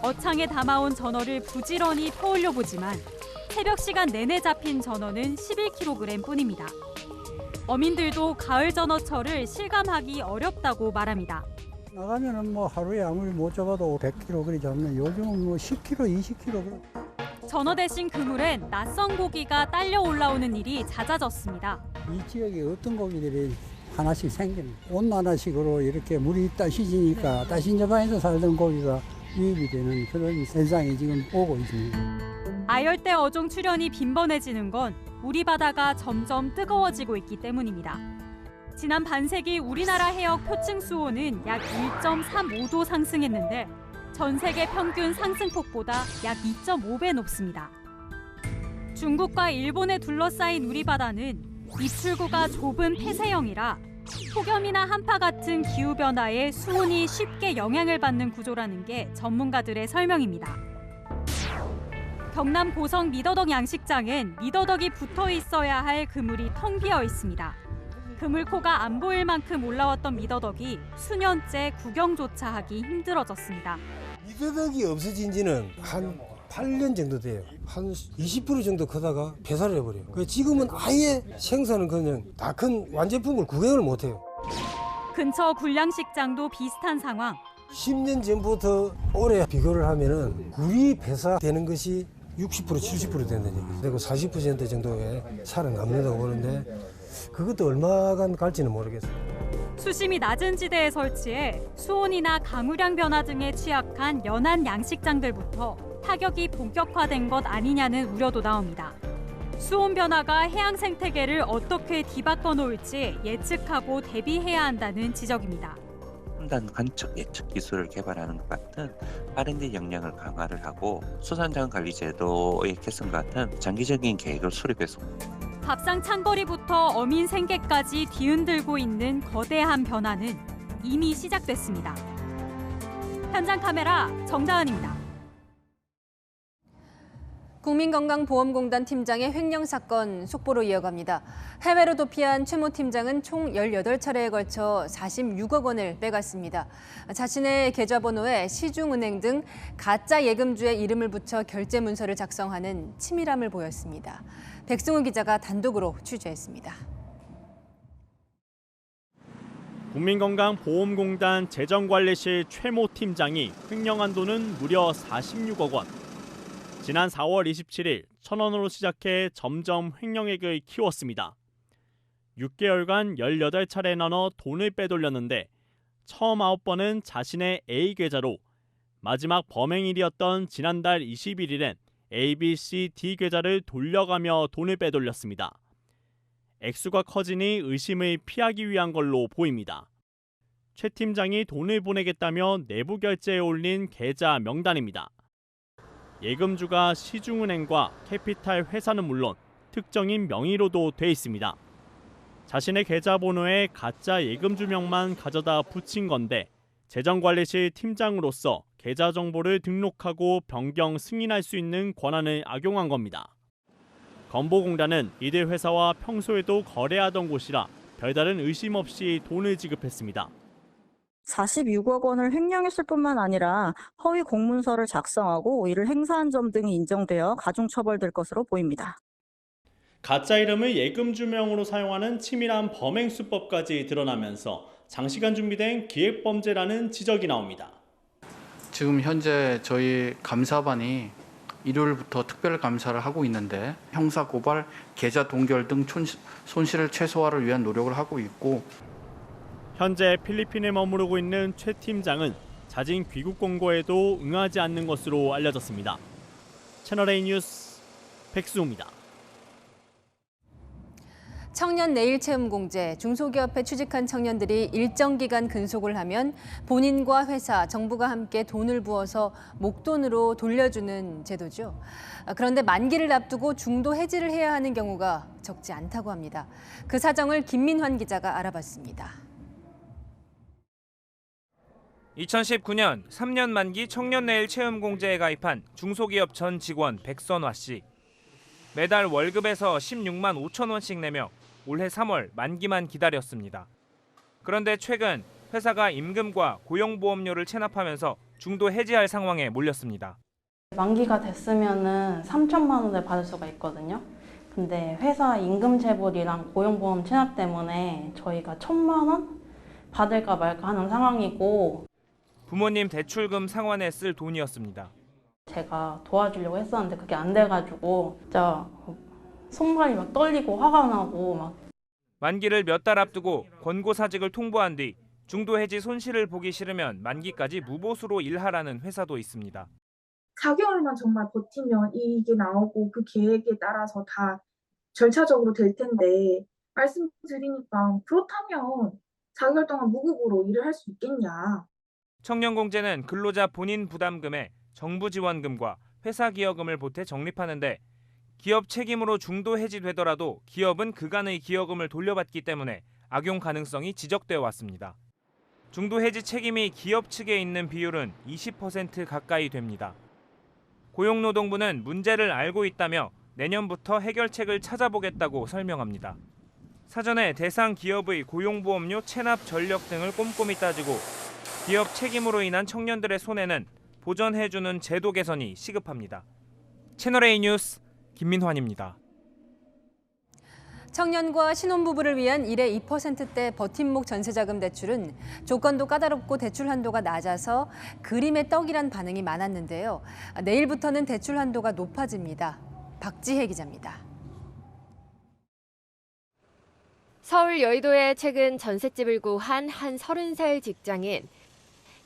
어창에 담아온 전어를 부지런히 퍼올려 보지만 새벽 시간 내내 잡힌 전어는 11kg뿐입니다. 어민들도 가을 전어철을 실감하기 어렵다고 말합니다. 나가면은 뭐 하루에 아무리 못 잡아도 100kg 그리 잡는 요즘은 뭐 10kg, 20kg. 전어 대신 그물엔 낯선 고기가 딸려 올라오는 일이 잦아졌습니다. 이 지역에 어떤 고기들이 하나씩 생깁니다. 온난화식으로 이렇게 물이 따시지니까 따신 저방에서 살던 고기가 유입이 되는 그런 현상이 지금 오고 있습니다. 아열대 어종 출현이 빈번해지는 건 우리 바다가 점점 뜨거워지고 있기 때문입니다. 지난 반세기 우리나라 해역 표층 수온은 약 1.35도 상승했는데 전 세계 평균 상승폭보다 약 2.5배 높습니다. 중국과 일본에 둘러싸인 우리 바다는 입출구가 좁은 폐쇄형이라 폭염이나 한파 같은 기후변화에 수온이 쉽게 영향을 받는 구조라는 게 전문가들의 설명입니다. 경남 고성 미더덕 양식장엔 미더덕이 붙어 있어야 할 그물이 텅 비어 있습니다. 그물코가 안 보일 만큼 올라왔던 미더덕이 수년째 구경조차 하기 힘들어졌습니다. 미더덕이 없어진 지는 한 8년 정도 돼요. 한 20% 정도 크다가 폐사를 해버려요. 지금은 아예 생산은 그냥 다 큰 완제품을 구경을 못해요. 근처 굴양식장도 비슷한 상황. 10년 전부터 올해 비교를 하면은 굴이 폐사되는 것이 60% 70% 된다는 얘기죠. 그리고 40% 정도의 살아남는다고 보는데 그것도 얼마간 갈지는 모르겠어요. 수심이 낮은 지대에 설치해 수온이나 강우량 변화 등에 취약한 연안 양식장들부터 타격이 본격화된 것 아니냐는 우려도 나옵니다. 수온 변화가 해양 생태계를 어떻게 뒤바꿔 놓을지 예측하고 대비해야 한다는 지적입니다. 첨단 관측 예측 기술을 개발하는 것 같은 R&D 역량을 강화를 하고 수산자원 관리 제도의 개선 같은 장기적인 계획을 수립해서 밥상 창거리부터 어민 생계까지 뒤흔들고 있는 거대한 변화는 이미 시작됐습니다. 현장 카메라 정다은입니다. 국민건강보험공단 팀장의 횡령 사건 속보로 이어갑니다. 해외로 도피한 최 모 팀장은 총 18차례에 걸쳐 46억 원을 빼갔습니다. 자신의 계좌번호에 시중은행 등 가짜 예금주의 이름을 붙여 결제 문서를 작성하는 치밀함을 보였습니다. 백승우 기자가 단독으로 취재했습니다. 국민건강보험공단 재정관리실 최 모 팀장이 횡령한 돈은 무려 46억 원. 지난 4월 27일 1,000원으로 시작해 점점 횡령액을 키웠습니다. 6개월간 18차례 나눠 돈을 빼돌렸는데 처음 9번은 자신의 A 계좌로, 마지막 범행일이었던 지난달 21일엔 A, B, C, D 계좌를 돌려가며 돈을 빼돌렸습니다. 액수가 커지니 의심을 피하기 위한 걸로 보입니다. 최 팀장이 돈을 보내겠다며 내부 결제에 올린 계좌 명단입니다. 예금주가 시중은행과 캐피탈 회사는 물론 특정인 명의로도 돼 있습니다. 자신의 계좌번호에 가짜 예금주명만 가져다 붙인 건데 재정관리실 팀장으로서 계좌 정보를 등록하고 변경 승인할 수 있는 권한을 악용한 겁니다. 건보공단은 이들 회사와 평소에도 거래하던 곳이라 별다른 의심 없이 돈을 지급했습니다. 46억 원을 횡령했을 뿐만 아니라 허위 공문서를 작성하고 이를 행사한 점 등이 인정되어 가중처벌될 것으로 보입니다. 가짜 이름을 예금주명으로 사용하는 치밀한 범행 수법까지 드러나면서 장시간 준비된 기획범죄라는 지적이 나옵니다. 지금 현재 저희 감사반이 일요일부터 특별 감사를 하고 있는데 형사 고발, 계좌 동결 등 손실을 최소화를 위한 노력을 하고 있고, 현재 필리핀에 머무르고 있는 최 팀장은 자진 귀국 공고에도 응하지 않는 것으로 알려졌습니다. 채널A 뉴스 백수호입니다. 청년 내일 채움 공제, 중소기업에 취직한 청년들이 일정 기간 근속을 하면 본인과 회사, 정부가 함께 돈을 부어서 목돈으로 돌려주는 제도죠. 그런데 만기를 앞두고 중도 해지를 해야 하는 경우가 적지 않다고 합니다. 그 사정을 김민환 기자가 알아봤습니다. 2019년 3년 만기 청년 내일 채움 공제에 가입한 중소기업 전 직원 백선화 씨. 매달 월급에서 16만 5천 원씩 내며 올해 3월 만기만 기다렸습니다. 그런데 최근 회사가 임금과 고용보험료를 체납하면서 중도 해지할 상황에 몰렸습니다. 만기가 됐으면은 3천만 원을 받을 수가 있거든요. 근데 회사 임금 체불이랑 고용보험 체납 때문에 저희가 1,000만 원 받을까 말까 하는 상황이고, 부모님 대출금 상환에 쓸 돈이었습니다. 제가 도와주려고 했었는데 그게 안 돼가지고 진짜 손발이 막 떨리고 화가 나고 막. 만기를 몇 달 앞두고 권고사직을 통보한 뒤 중도 해지 손실을 보기 싫으면 만기까지 무보수로 일하라는 회사도 있습니다. 4개월만 정말 버티면 이익이 나오고 그 계획에 따라서 다 절차적으로 될 텐데, 말씀드리니까 그렇다면 4개월 동안 무급으로 일을 할 수 있겠냐. 청년공제는 근로자 본인 부담금에 정부 지원금과 회사 기여금을 보태 적립하는데, 기업 책임으로 중도 해지되더라도 기업은 그간의 기여금을 돌려받기 때문에 악용 가능성이 지적되어 왔습니다. 중도 해지 책임이 기업 측에 있는 비율은 20% 가까이 됩니다. 고용노동부는 문제를 알고 있다며 내년부터 해결책을 찾아보겠다고 설명합니다. 사전에 대상 기업의 고용보험료 체납 전력 등을 꼼꼼히 따지고 기업 책임으로 인한 청년들의 손해는 보전해주는 제도 개선이 시급합니다. 채널A 뉴스 김민환입니다. 청년과 신혼부부를 위한 1회 2%대 버팀목 전세자금 대출은 조건도 까다롭고 대출 한도가 낮아서 그림의 떡이란 반응이 많았는데요. 내일부터는 대출 한도가 높아집니다. 박지혜 기자입니다. 서울 여의도에 최근 전셋집을 구한 한 30살 직장인.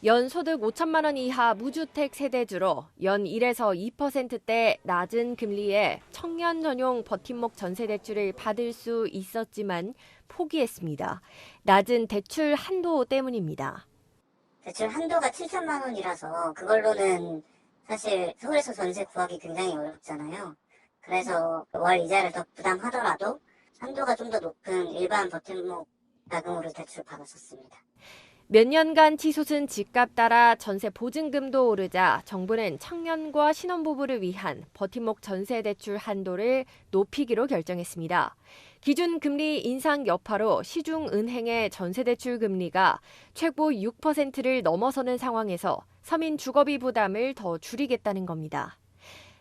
연소득 5천만 원 이하 무주택 세대주로 연 1에서 2%대 낮은 금리에 청년 전용 버팀목 전세 대출을 받을 수 있었지만 포기했습니다. 낮은 대출 한도 때문입니다. 대출 한도가 7천만 원이라서 그걸로는 사실 서울에서 전세 구하기 굉장히 어렵잖아요. 그래서 월 이자를 더 부담하더라도 한도가 좀 더 높은 일반 버팀목 자금으로 대출 받았었습니다. 몇 년간 치솟은 집값 따라 전세 보증금도 오르자 정부는 청년과 신혼부부를 위한 버팀목 전세 대출 한도를 높이기로 결정했습니다. 기준 금리 인상 여파로 시중은행의 전세 대출 금리가 최고 6%를 넘어서는 상황에서 서민 주거비 부담을 더 줄이겠다는 겁니다.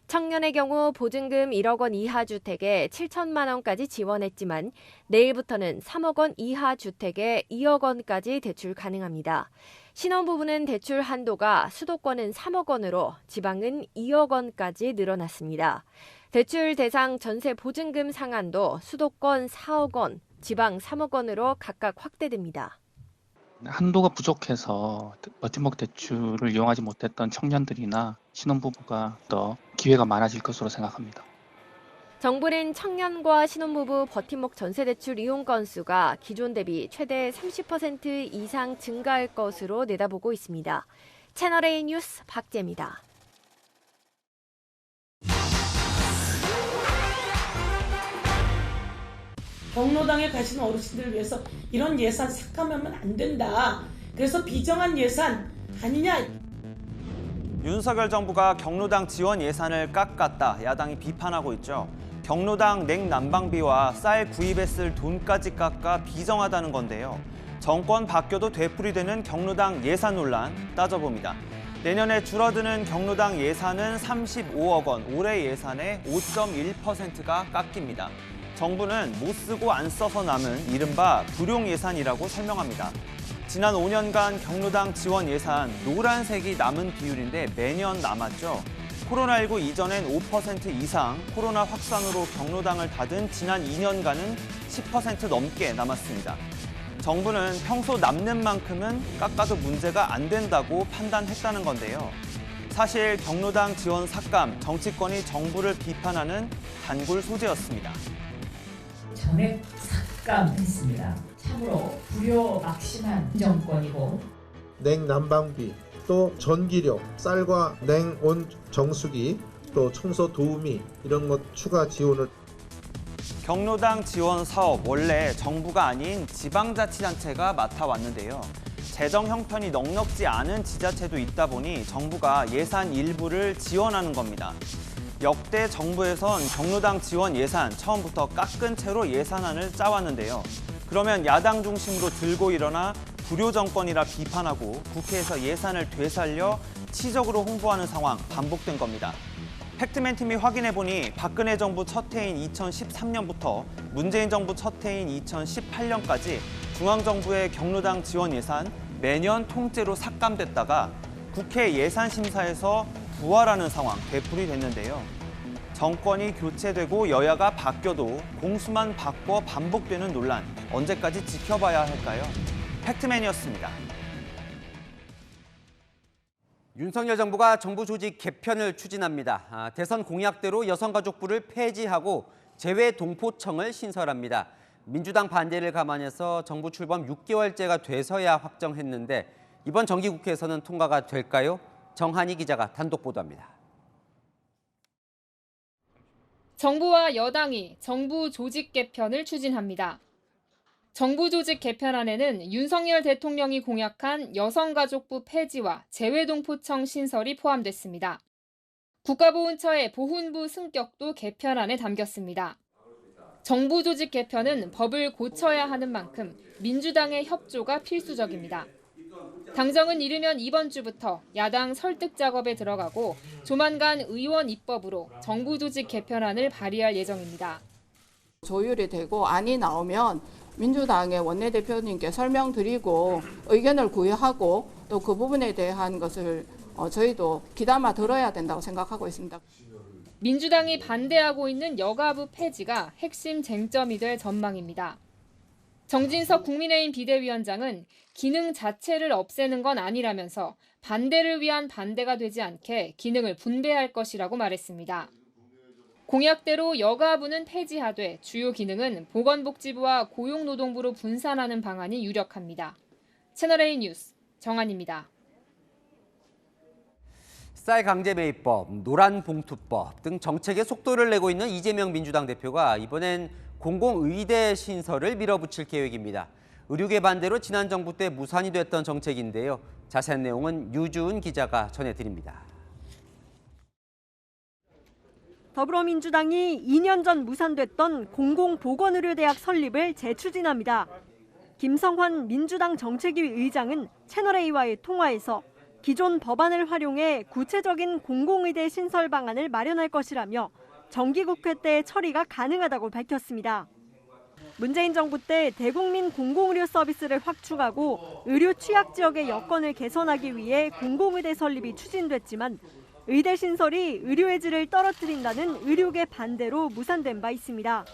청년의 경우 보증금 1억 원 이하 주택에 7천만 원까지 지원했지만 내일부터는 3억 원 이하 주택에 2억 원까지 대출 가능합니다. 신혼부부는 대출 한도가 수도권은 3억 원으로 지방은 2억 원까지 늘어났습니다. 대출 대상 전세 보증금 상한도 수도권 4억 원, 지방 3억 원으로 각각 확대됩니다. 한도가 부족해서 버팀목 대출을 이용하지 못했던 청년들이나 신혼부부가 더 기회가 많아질 것으로 생각합니다. 정부는 청년과 신혼부부 버팀목 전세대출 이용 건수가 기존 대비 최대 30% 이상 증가할 것으로 내다보고 있습니다. 채널A 뉴스 박재입니다. 경로당에 가시는 어르신들을 위해서 이런 예산 삭감하면 안 된다. 그래서 비정한 예산 아니냐. 윤석열 정부가 경로당 지원 예산을 깎았다. 야당이 비판하고 있죠. 경로당 냉난방비와 쌀 구입에 쓸 돈까지 깎아 비정하다는 건데요. 정권 바뀌어도 되풀이되는 경로당 예산 논란 따져봅니다. 내년에 줄어드는 경로당 예산은 35억 원, 올해 예산의 5.1%가 깎입니다. 정부는 못 쓰고 안 써서 남은 이른바 불용 예산이라고 설명합니다. 지난 5년간 경로당 지원 예산 노란색이 남은 비율인데 매년 남았죠. 코로나19 이전엔 5% 이상, 코로나 확산으로 경로당을 닫은 지난 2년간은 10% 넘게 남았습니다. 정부는 평소 남는 만큼은 깎아도 문제가 안 된다고 판단했다는 건데요. 사실 경로당 지원 삭감, 정치권이 정부를 비판하는 단골 소재였습니다. 전액 삭감했습니다. 참으로 불효막심한 정권이고. 냉난방비, 또 전기료, 쌀과 냉온 정수기, 또 청소 도우미 이런 것 추가 지원을. 경로당 지원 사업 원래 정부가 아닌 지방자치단체가 맡아왔는데요. 재정 형편이 넉넉지 않은 지자체도 있다 보니 정부가 예산 일부를 지원하는 겁니다. 역대 정부에선 경로당 지원 예산 처음부터 깎은 채로 예산안을 짜왔는데요. 그러면 야당 중심으로 들고 일어나 불효 정권이라 비판하고 국회에서 예산을 되살려 수치적으로 홍보하는 상황 반복된 겁니다. 팩트맨 팀이 확인해보니 박근혜 정부 첫 해인 2013년부터 문재인 정부 첫 해인 2018년까지 중앙정부의 경로당 지원 예산 매년 통째로 삭감됐다가 국회 예산심사에서 부활하는 상황 되풀이 됐는데요. 정권이 교체되고 여야가 바뀌어도 공수만 바꿔 반복되는 논란, 언제까지 지켜봐야 할까요? 팩트맨이었습니다. 윤석열 정부가 정부 조직 개편을 추진합니다. 대선 공약대로 여성가족부를 폐지하고 재외동포청을 신설합니다. 민주당 반대를 감안해서 정부 출범 6개월째가 돼서야 확정했는데 이번 정기국회에서는 통과가 될까요? 정한희 기자가 단독 보도합니다. 정부와 여당이 정부 조직 개편을 추진합니다. 정부 조직 개편안에는 윤석열 대통령이 공약한 여성가족부 폐지와 재외동포청 신설이 포함됐습니다. 국가보훈처의 보훈부 승격도 개편안에 담겼습니다. 정부 조직 개편은 법을 고쳐야 하는 만큼 민주당의 협조가 필수적입니다. 당정은 이르면 이번 주부터 야당 설득 작업에 들어가고 조만간 의원 입법으로 정부 조직 개편안을 발의할 예정입니다. 조율이 되고 안이 나오면 민주당의 원내대표님께 설명드리고 의견을 구현하고 또 그 부분에 대한 것을 저희도 귀담아 들어야 된다고 생각하고 있습니다. 민주당이 반대하고 있는 여가부 폐지가 핵심 쟁점이 될 전망입니다. 정진석 국민의힘 비대위원장은 기능 자체를 없애는 건 아니라면서 반대를 위한 반대가 되지 않게 기능을 분배할 것이라고 말했습니다. 공약대로 여가부는 폐지하되 주요 기능은 보건복지부와 고용노동부로 분산하는 방안이 유력합니다. 채널A 뉴스 정한입니다. 쌀 강제 매입법, 노란봉투법 등 정책에 속도를 내고 있는 이재명 민주당 대표가 이번엔 공공의대 신설을 밀어붙일 계획입니다. 의료계 반대로 지난 정부 때 무산이 됐던 정책인데요. 자세한 내용은 유주은 기자가 전해드립니다. 더불어민주당이 2년 전 무산됐던 공공보건의료대학 설립을 재추진합니다. 김성환 민주당 정책위 의장은 채널A와의 통화에서 기존 법안을 활용해 구체적인 공공의대 신설 방안을 마련할 것이라며 정기국회 때 처리가 가능하다고 밝혔습니다. 문재인 정부 때 대국민 공공의료 서비스를 확충하고 의료 취약 지역의 여건을 개선하기 위해 공공의대 설립이 추진됐지만 의대 신설이 의료의 질을 떨어뜨린다는 의료계 반대로 무산된 바 있습니다.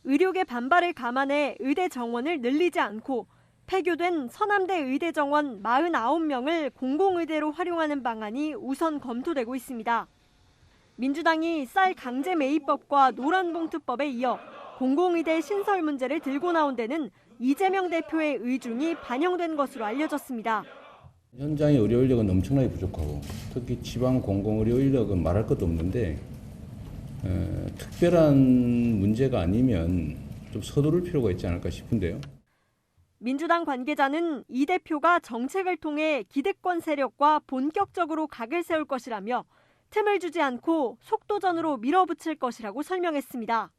의료계 반발을 감안해 의대 정원을 늘리지 않고 폐교된 서남대 의대 정원 49명을 공공의대로 활용하는 방안이 우선 검토되고 있습니다. 민주당이 쌀 강제 매입법과 노란봉투법에 이어 공공의대 신설 문제를 들고 나온 데는 이재명 대표의 의중이 반영된 것으로 알려졌습니다. 현장의 의료 인력은 엄청나게 부족하고 특히 지방 공공의료 인력은 말할 것도 없는데 특별한 문제가 아니면 좀 서두를 필요가 있지 않을까 싶은데요. 민주당 관계자는 이 대표가 정책을 통해 기득권 세력과 본격적으로 각을 세울 것이라며 틈을 주지 않고 속도전으로 밀어붙일 것이라고 설명했습니다.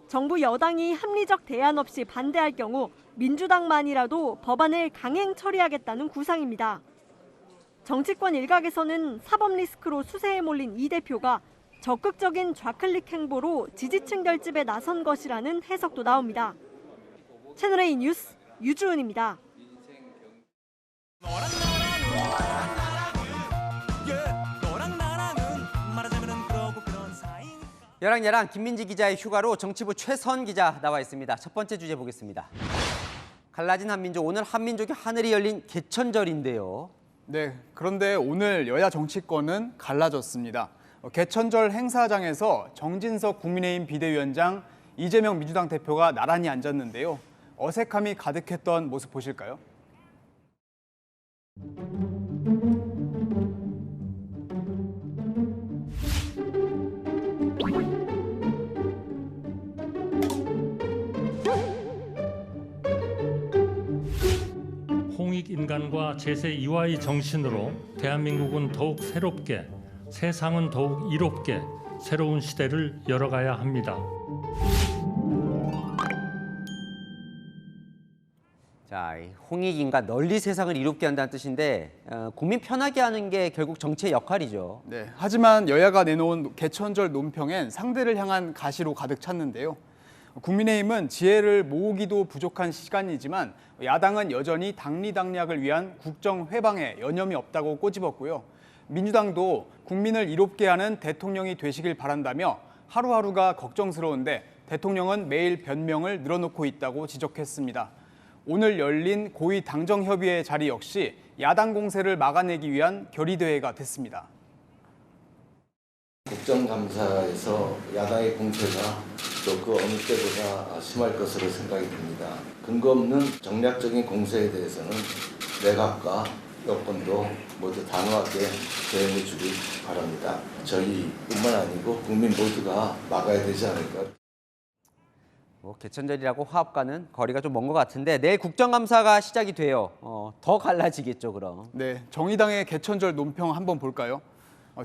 정부 여당이 합리적 대안 없이 반대할 경우 민주당만이라도 법안을 강행 처리하겠다는 구상입니다. 정치권 일각에서는 사법 리스크로 수세에 몰린 이 대표가 적극적인 좌클릭 행보로 지지층 결집에 나선 것이라는 해석도 나옵니다. 채널A 뉴스 유주은입니다. 여랑 김민지 기자의 휴가로 정치부 최선 기자 나와 있습니다. 첫 번째 주제 보겠습니다. 갈라진 한민족, 오늘 한민족의 하늘이 열린 개천절인데요. 네, 그런데 오늘 여야 정치권은 갈라졌습니다. 개천절 행사장에서 정진석 국민의힘 비대위원장, 이재명 민주당 대표가 나란히 앉았는데요. 어색함이 가득했던 모습 보실까요? 홍익인간과 제세 이화의 정신으로 대한민국은 더욱 새롭게, 세상은 더욱 이롭게 새로운 시대를 열어가야 합니다. 자, 이 홍익인가 널리 세상을 이롭게 한다는 뜻인데 국민 편하게 하는 게 결국 정치의 역할이죠. 네, 하지만 여야가 내놓은 개천절 논평엔 상대를 향한 가시로 가득 찼는데요. 국민의힘은 지혜를 모으기도 부족한 시간이지만 야당은 여전히 당리당략을 위한 국정 회방에 여념이 없다고 꼬집었고요. 민주당도 국민을 이롭게 하는 대통령이 되시길 바란다며 하루하루가 걱정스러운데 대통령은 매일 변명을 늘어놓고 있다고 지적했습니다. 오늘 열린 고위 당정협의회 자리 역시 야당 공세를 막아내기 위한 결의대회가 됐습니다. 국정감사에서 야당의 공세가 또 그 어느 때보다 심할 것으로 생각이 듭니다. 근거 없는 정략적인 공세에 대해서는 내각과 여권도 모두 단호하게 대응해 주길 바랍니다. 저희뿐만 아니고 국민 모두가 막아야 되지 않을까. 개천절이라고 화합과는 거리가 좀 먼 것 같은데 내일 국정감사가 시작이 돼요. 더 갈라지겠죠, 그럼. 네, 정의당의 개천절 논평 한번 볼까요?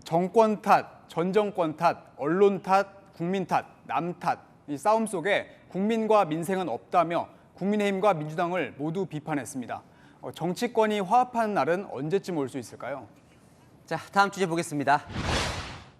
정권 탓, 전 정권 탓, 언론 탓, 국민 탓, 남 탓. 이 싸움 속에 국민과 민생은 없다며 국민의힘과 민주당을 모두 비판했습니다. 정치권이 화합하는 날은 언제쯤 올 수 있을까요? 자, 다음 주제 보겠습니다.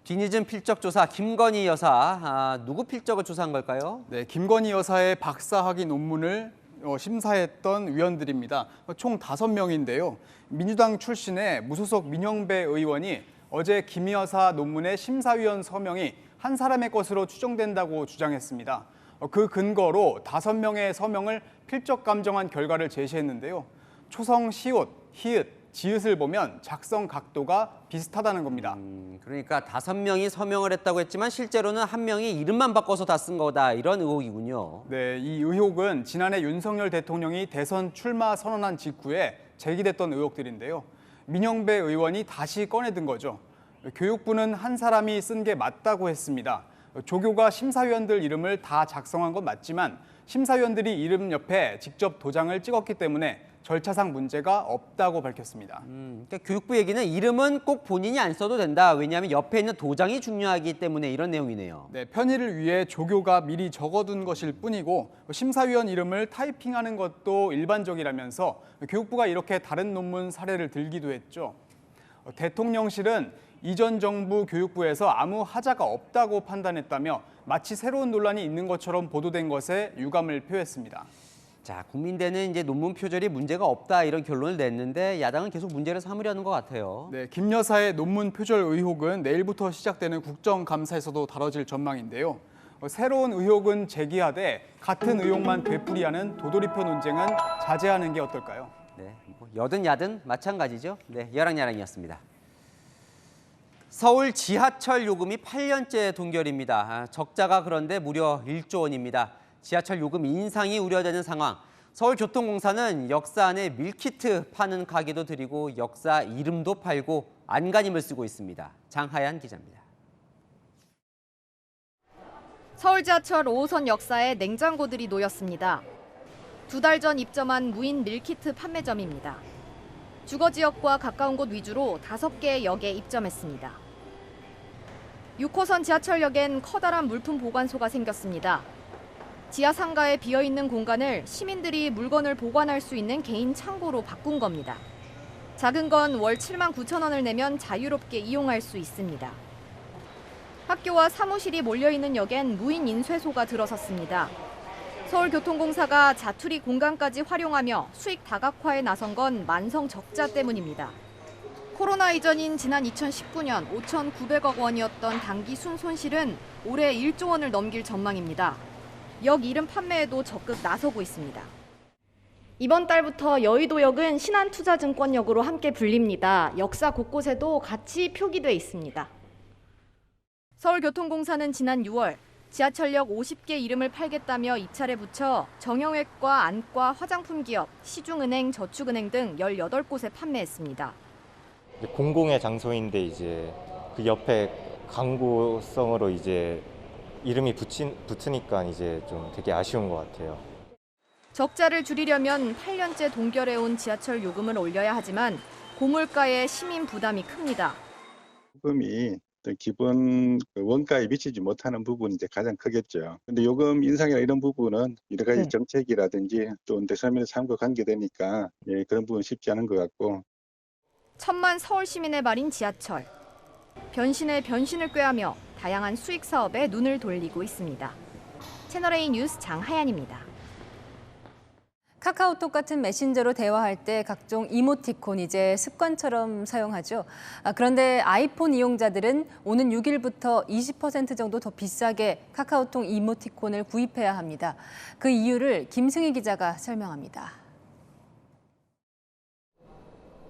뒤늦은 필적 조사 김건희 여사, 누구 필적을 조사한 걸까요? 네, 김건희 여사의 박사학위 논문을 심사했던 위원들입니다. 총 5명인데요. 민주당 출신의 무소속 민영배 의원이 어제 김 여사 논문의 심사위원 서명이 한 사람의 것으로 추정된다고 주장했습니다. 그 근거로 5명의 서명을 필적 감정한 결과를 제시했는데요. 초성, 시옷, 히읗, 지읒을 보면 작성 각도가 비슷하다는 겁니다. 그러니까 5명이 서명을 했다고 했지만 실제로는 한 명이 이름만 바꿔서 다 쓴 거다, 이런 의혹이군요. 네, 이 의혹은 지난해 윤석열 대통령이 대선 출마 선언한 직후에 제기됐던 의혹들인데요. 민영배 의원이 다시 꺼내든 거죠. 교육부는 한 사람이 쓴 게 맞다고 했습니다. 조교가 심사위원들 이름을 다 작성한 건 맞지만 심사위원들이 이름 옆에 직접 도장을 찍었기 때문에 절차상 문제가 없다고 밝혔습니다. 그러니까 교육부 얘기는 이름은 꼭 본인이 안 써도 된다. 왜냐하면 옆에 있는 도장이 중요하기 때문에 이런 내용이네요. 네, 편의를 위해 조교가 미리 적어둔 것일 뿐이고 심사위원 이름을 타이핑하는 것도 일반적이라면서 교육부가 이렇게 다른 논문 사례를 들기도 했죠. 대통령실은 이전 정부 교육부에서 아무 하자가 없다고 판단했다며 마치 새로운 논란이 있는 것처럼 보도된 것에 유감을 표했습니다. 자, 국민대는 이제 논문 표절이 문제가 없다, 이런 결론을 냈는데 야당은 계속 문제를 삼으려는 것 같아요. 네, 김 여사의 논문 표절 의혹은 내일부터 시작되는 국정감사에서도 다뤄질 전망인데요. 새로운 의혹은 제기하되 같은 의혹만 되풀이하는 도돌이표 논쟁은 자제하는 게 어떨까요? 네, 여든 야든 마찬가지죠. 네, 여랑야랑이었습니다. 서울 지하철 요금이 8년째 동결입니다. 적자가 그런데 무려 1조 원입니다. 지하철 요금 인상이 우려되는 상황. 서울교통공사는 역사 안에 밀키트 파는 가게도 들이고 역사 이름도 팔고 안간힘을 쓰고 있습니다. 장하얀 기자입니다. 서울 지하철 5호선 역사에 냉장고들이 놓였습니다. 2달 전 입점한 무인 밀키트 판매점입니다. 주거 지역과 가까운 곳 위주로 5개의 역에 입점했습니다. 6호선 지하철역엔 커다란 물품 보관소가 생겼습니다. 지하 상가에 비어있는 공간을 시민들이 물건을 보관할 수 있는 개인 창고로 바꾼 겁니다. 작은 건 월 7만 9천 원을 내면 자유롭게 이용할 수 있습니다. 학교와 사무실이 몰려있는 역엔 무인 인쇄소가 들어섰습니다. 서울교통공사가 자투리 공간까지 활용하며 수익 다각화에 나선 건 만성 적자 때문입니다. 코로나 이전인 지난 2019년 5,900억 원이었던 당기 순손실은 올해 1조 원을 넘길 전망입니다. 역 이름 판매에도 적극 나서고 있습니다. 이번 달부터 여의도역은 신한투자증권역으로 함께 불립니다. 역사 곳곳에도 같이 표기돼 있습니다. 서울교통공사는 지난 6월 지하철역 50개 이름을 팔겠다며 입찰에 붙여 정형외과, 안과, 화장품 기업, 시중은행, 저축은행 등 18곳에 판매했습니다. 공공의 장소인데 이제 그 옆에 광고성으로 이제 이름이 붙으니까 이제 좀 되게 아쉬운 것 같아요. 적자를 줄이려면 8년째 동결해온 지하철 요금을 올려야 하지만 고물가에 시민 부담이 큽니다. 요금이 기본 원가에 미치지 못하는 부분이 이제 가장 크겠죠. 근데 요금 인상이나 이런 부분은 여러 가지 정책이라든지 또 대선의 삶과 관계되니까 그런 부분 쉽지 않은 것 같고. 천만 서울 시민의 말인 지하철. 변신에 변신을 꾀하며 다양한 수익 사업에 눈을 돌리고 있습니다. 채널A 뉴스 장하연입니다. 카카오톡 같은 메신저로 대화할 때 각종 이모티콘 이제 습관처럼 사용하죠. 그런데 아이폰 이용자들은 오는 6일부터 20% 정도 더 비싸게 카카오톡 이모티콘을 구입해야 합니다. 그 이유를 김승희 기자가 설명합니다.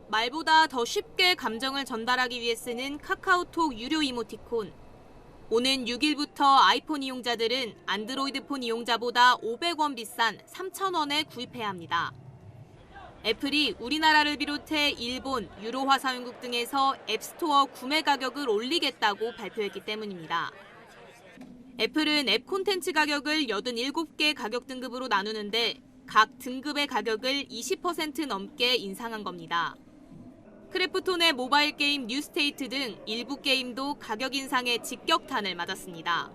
말보다 더 쉽게 감정을 전달하기 위해 쓰는 카카오톡 유료 이모티콘. 오는 6일부터 아이폰 이용자들은 안드로이드폰 이용자보다 500원 비싼 3,000원에 구입해야 합니다. 애플이 우리나라를 비롯해 일본, 유로화 사용국 등에서 앱스토어 구매 가격을 올리겠다고 발표했기 때문입니다. 애플은 앱 콘텐츠 가격을 87개 가격 등급으로 나누는데 각 등급의 가격을 20% 넘게 인상한 겁니다. 크래프톤의 모바일 게임 뉴스테이트 등 일부 게임도 가격 인상에 직격탄을 맞았습니다.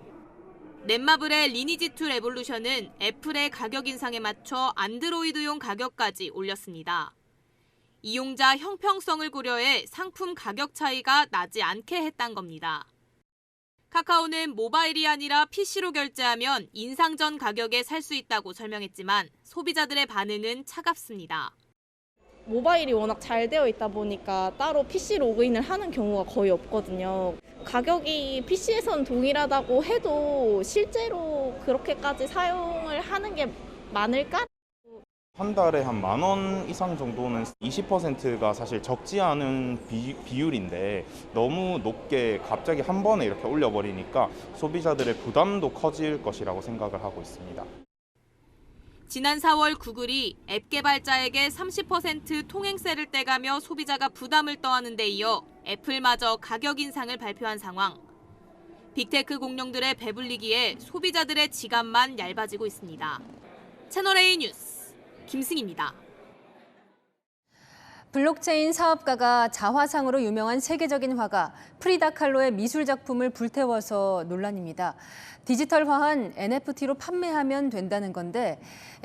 넷마블의 리니지2 레볼루션은 애플의 가격 인상에 맞춰 안드로이드용 가격까지 올렸습니다. 이용자 형평성을 고려해 상품 가격 차이가 나지 않게 했단 겁니다. 카카오는 모바일이 아니라 PC로 결제하면 인상 전 가격에 살 수 있다고 설명했지만 소비자들의 반응은 차갑습니다. 모바일이 워낙 잘 되어 있다 보니까 따로 PC 로그인을 하는 경우가 거의 없거든요. 가격이 PC에서는 동일하다고 해도 실제로 그렇게까지 사용을 하는 게 많을까? 한 달에 한 10,000원 이상 정도는 20%가 사실 적지 않은 비율인데 너무 높게 갑자기 한 번에 이렇게 올려버리니까 소비자들의 부담도 커질 것이라고 생각을 하고 있습니다. 지난 4월 구글이 앱 개발자에게 30% 통행세를 떼가며 소비자가 부담을 떠하는 데 이어 애플마저 가격 인상을 발표한 상황. 빅테크 공룡들의 배불리기에 소비자들의 지갑만 얇아지고 있습니다. 채널A 뉴스 김승희입니다. 블록체인 사업가가 자화상으로 유명한 세계적인 화가 프리다 칼로의 미술 작품을 불태워서 논란입니다. 디지털화한 NFT로 판매하면 된다는 건데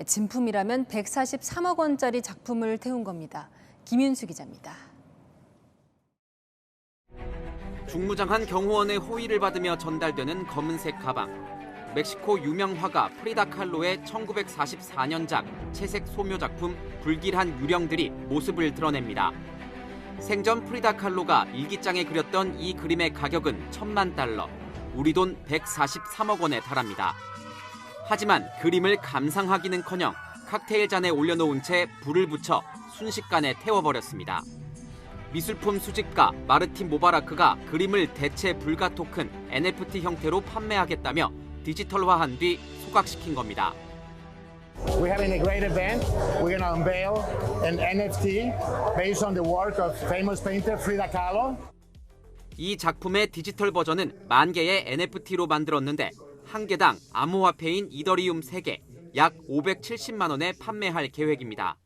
진품이라면 143억 원짜리 작품을 태운 겁니다. 김윤수 기자입니다. 중무장한 경호원의 호의를 받으며 전달되는 검은색 가방. 멕시코 유명 화가 프리다 칼로의 1944년작 채색 소묘 작품 불길한 유령들이 모습을 드러냅니다. 생전 프리다 칼로가 일기장에 그렸던 이 그림의 가격은 $10,000,000, 우리 돈 143억 원에 달합니다. 하지만 그림을 감상하기는커녕 칵테일 잔에 올려놓은 채 불을 붙여 순식간에 태워버렸습니다. 미술품 수집가 마르틴 모바라크가 그림을 대체 불가 토큰 NFT 형태로 판매하겠다며 디지털화한 뒤 소각시킨 겁니다. We're having a great event. We're going to unveil an NFT based on the work of famous painter Frida Kahlo. 이 작품의 디지털 버전은 10,000개의 NFT로 만들었는데 한 개당 암호화폐인 이더리움 3개, 약 570만 원에 판매할 계획입니다.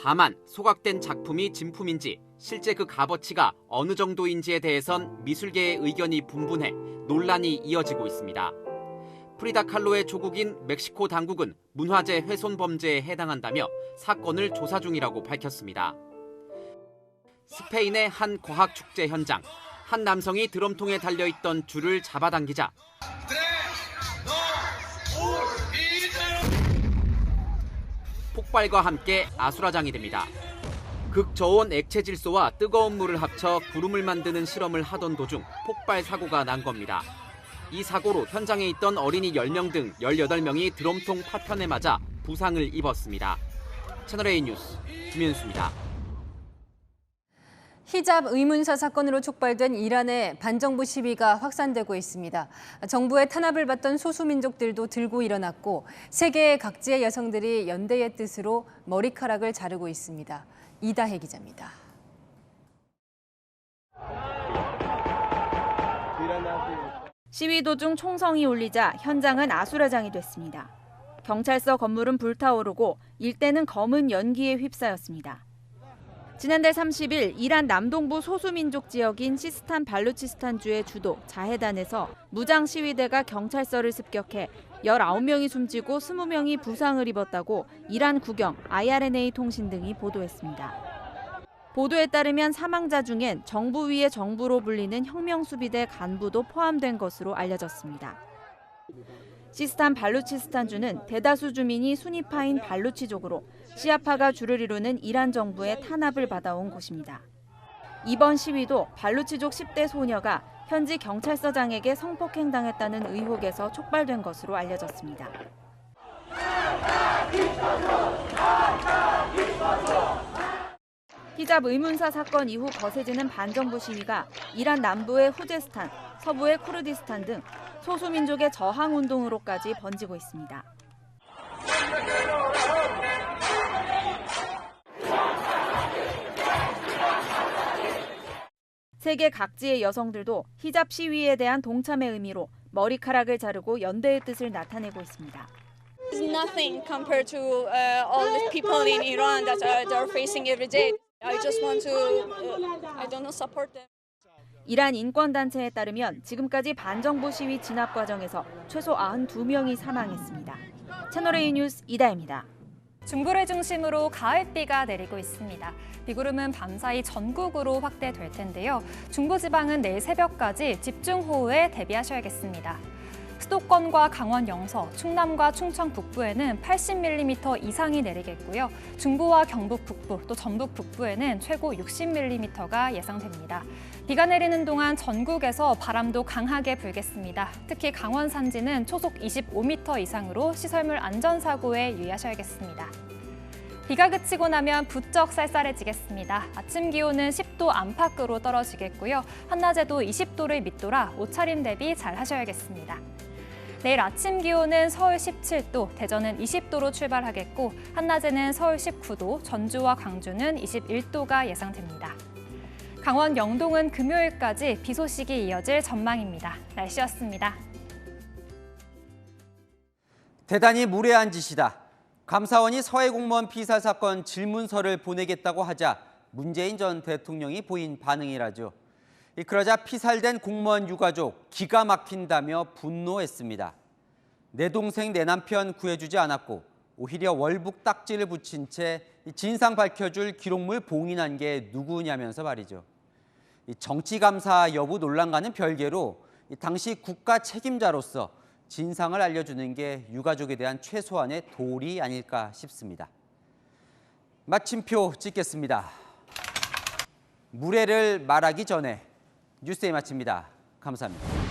다만 소각된 작품이 진품인지 실제 그 값어치가 어느 정도인지에 대해선 미술계의 의견이 분분해 논란이 이어지고 있습니다. 프리다 칼로의 조국인 멕시코 당국은 문화재 훼손 범죄에 해당한다며 사건을 조사 중이라고 밝혔습니다. 스페인의 한 과학축제 현장, 한 남성이 드럼통에 달려있던 줄을 잡아당기자 폭발과 함께 아수라장이 됩니다. 극저온 액체 질소와 뜨거운 물을 합쳐 구름을 만드는 실험을 하던 도중 폭발 사고가 난 겁니다. 이 사고로 현장에 있던 어린이 10명 등 18명이 드럼통 파편에 맞아 부상을 입었습니다. 채널A 뉴스 김윤수입니다. 히잡 의문사 사건으로 촉발된 이란의 반정부 시위가 확산되고 있습니다. 정부의 탄압을 받던 소수민족들도 들고 일어났고 세계 각지의 여성들이 연대의 뜻으로 머리카락을 자르고 있습니다. 이다혜 기자입니다. 시위 도중 총성이 울리자 현장은 아수라장이 됐습니다. 경찰서 건물은 불타오르고 일대는 검은 연기에 휩싸였습니다. 지난달 30일 이란 남동부 소수민족 지역인 시스탄 발루치스탄주의 주도 자헤단에서 무장 시위대가 경찰서를 습격해 19명이 숨지고 20명이 부상을 입었다고 이란 국영 IRNA 통신 등이 보도했습니다. 보도에 따르면 사망자 중엔 정부 위의 정부로 불리는 혁명수비대 간부도 포함된 것으로 알려졌습니다. 시스탄 발루치스탄주는 대다수 주민이 수니파인 발루치족으로 시아파가 주를 이루는 이란 정부의 탄압을 받아온 곳입니다. 이번 시위도 발루치족 10대 소녀가 현지 경찰서장에게 성폭행당했다는 의혹에서 촉발된 것으로 알려졌습니다. 히잡 의문사 사건 이후 거세지는 반정부 시위가 이란 남부의 후제스탄, 서부의 쿠르디스탄 등 소수민족의 저항운동으로까지 번지고 있습니다. 세계 각지의 여성들도 히잡 시위에 대한 동참의 의미로 머리카락을 자르고 연대의 뜻을 나타내고 있습니다. It's nothing compared to all the people in Iran that are facing every day. I just want to, I don't know, support them. 이란 인권단체에 따르면 지금까지 반정부 시위 진압 과정에서 최소 92명이 사망했습니다. 채널A 뉴스 이다혜입니다. 중부를 중심으로 가을비가 내리고 있습니다. 비구름은 밤사이 전국으로 확대될 텐데요. 중부지방은 내일 새벽까지 집중호우에 대비하셔야겠습니다. 수도권과 강원 영서, 충남과 충청 북부에는 80mm 이상이 내리겠고요. 중부와 경북 북부, 또 전북 북부에는 최고 60mm가 예상됩니다. 비가 내리는 동안 전국에서 바람도 강하게 불겠습니다. 특히 강원 산지는 초속 25m 이상으로 시설물 안전사고에 유의하셔야겠습니다. 비가 그치고 나면 부쩍 쌀쌀해지겠습니다. 아침 기온은 10도 안팎으로 떨어지겠고요. 한낮에도 20도를 밑돌아 옷차림 대비 잘 하셔야겠습니다. 내일 아침 기온은 서울 17도, 대전은 20도로 출발하겠고 한낮에는 서울 19도, 전주와 광주는 21도가 예상됩니다. 강원 영동은 금요일까지 비 소식이 이어질 전망입니다. 날씨였습니다. 대단히 무례한 짓이다. 감사원이 서해 공무원 피살 사건 질문서를 보내겠다고 하자 문재인 전 대통령이 보인 반응이라죠. 그러자 피살된 공무원 유가족 기가 막힌다며 분노했습니다. 내 동생 내 남편 구해주지 않았고 오히려 월북 딱지를 붙인 채 진상 밝혀줄 기록물 봉인한 게 누구냐면서 말이죠. 정치감사 여부 논란과는 별개로 당시 국가 책임자로서 진상을 알려주는 게 유가족에 대한 최소한의 도리 아닐까 싶습니다. 마침표 찍겠습니다. 무례를 말하기 전에 뉴스에 마칩니다. 감사합니다.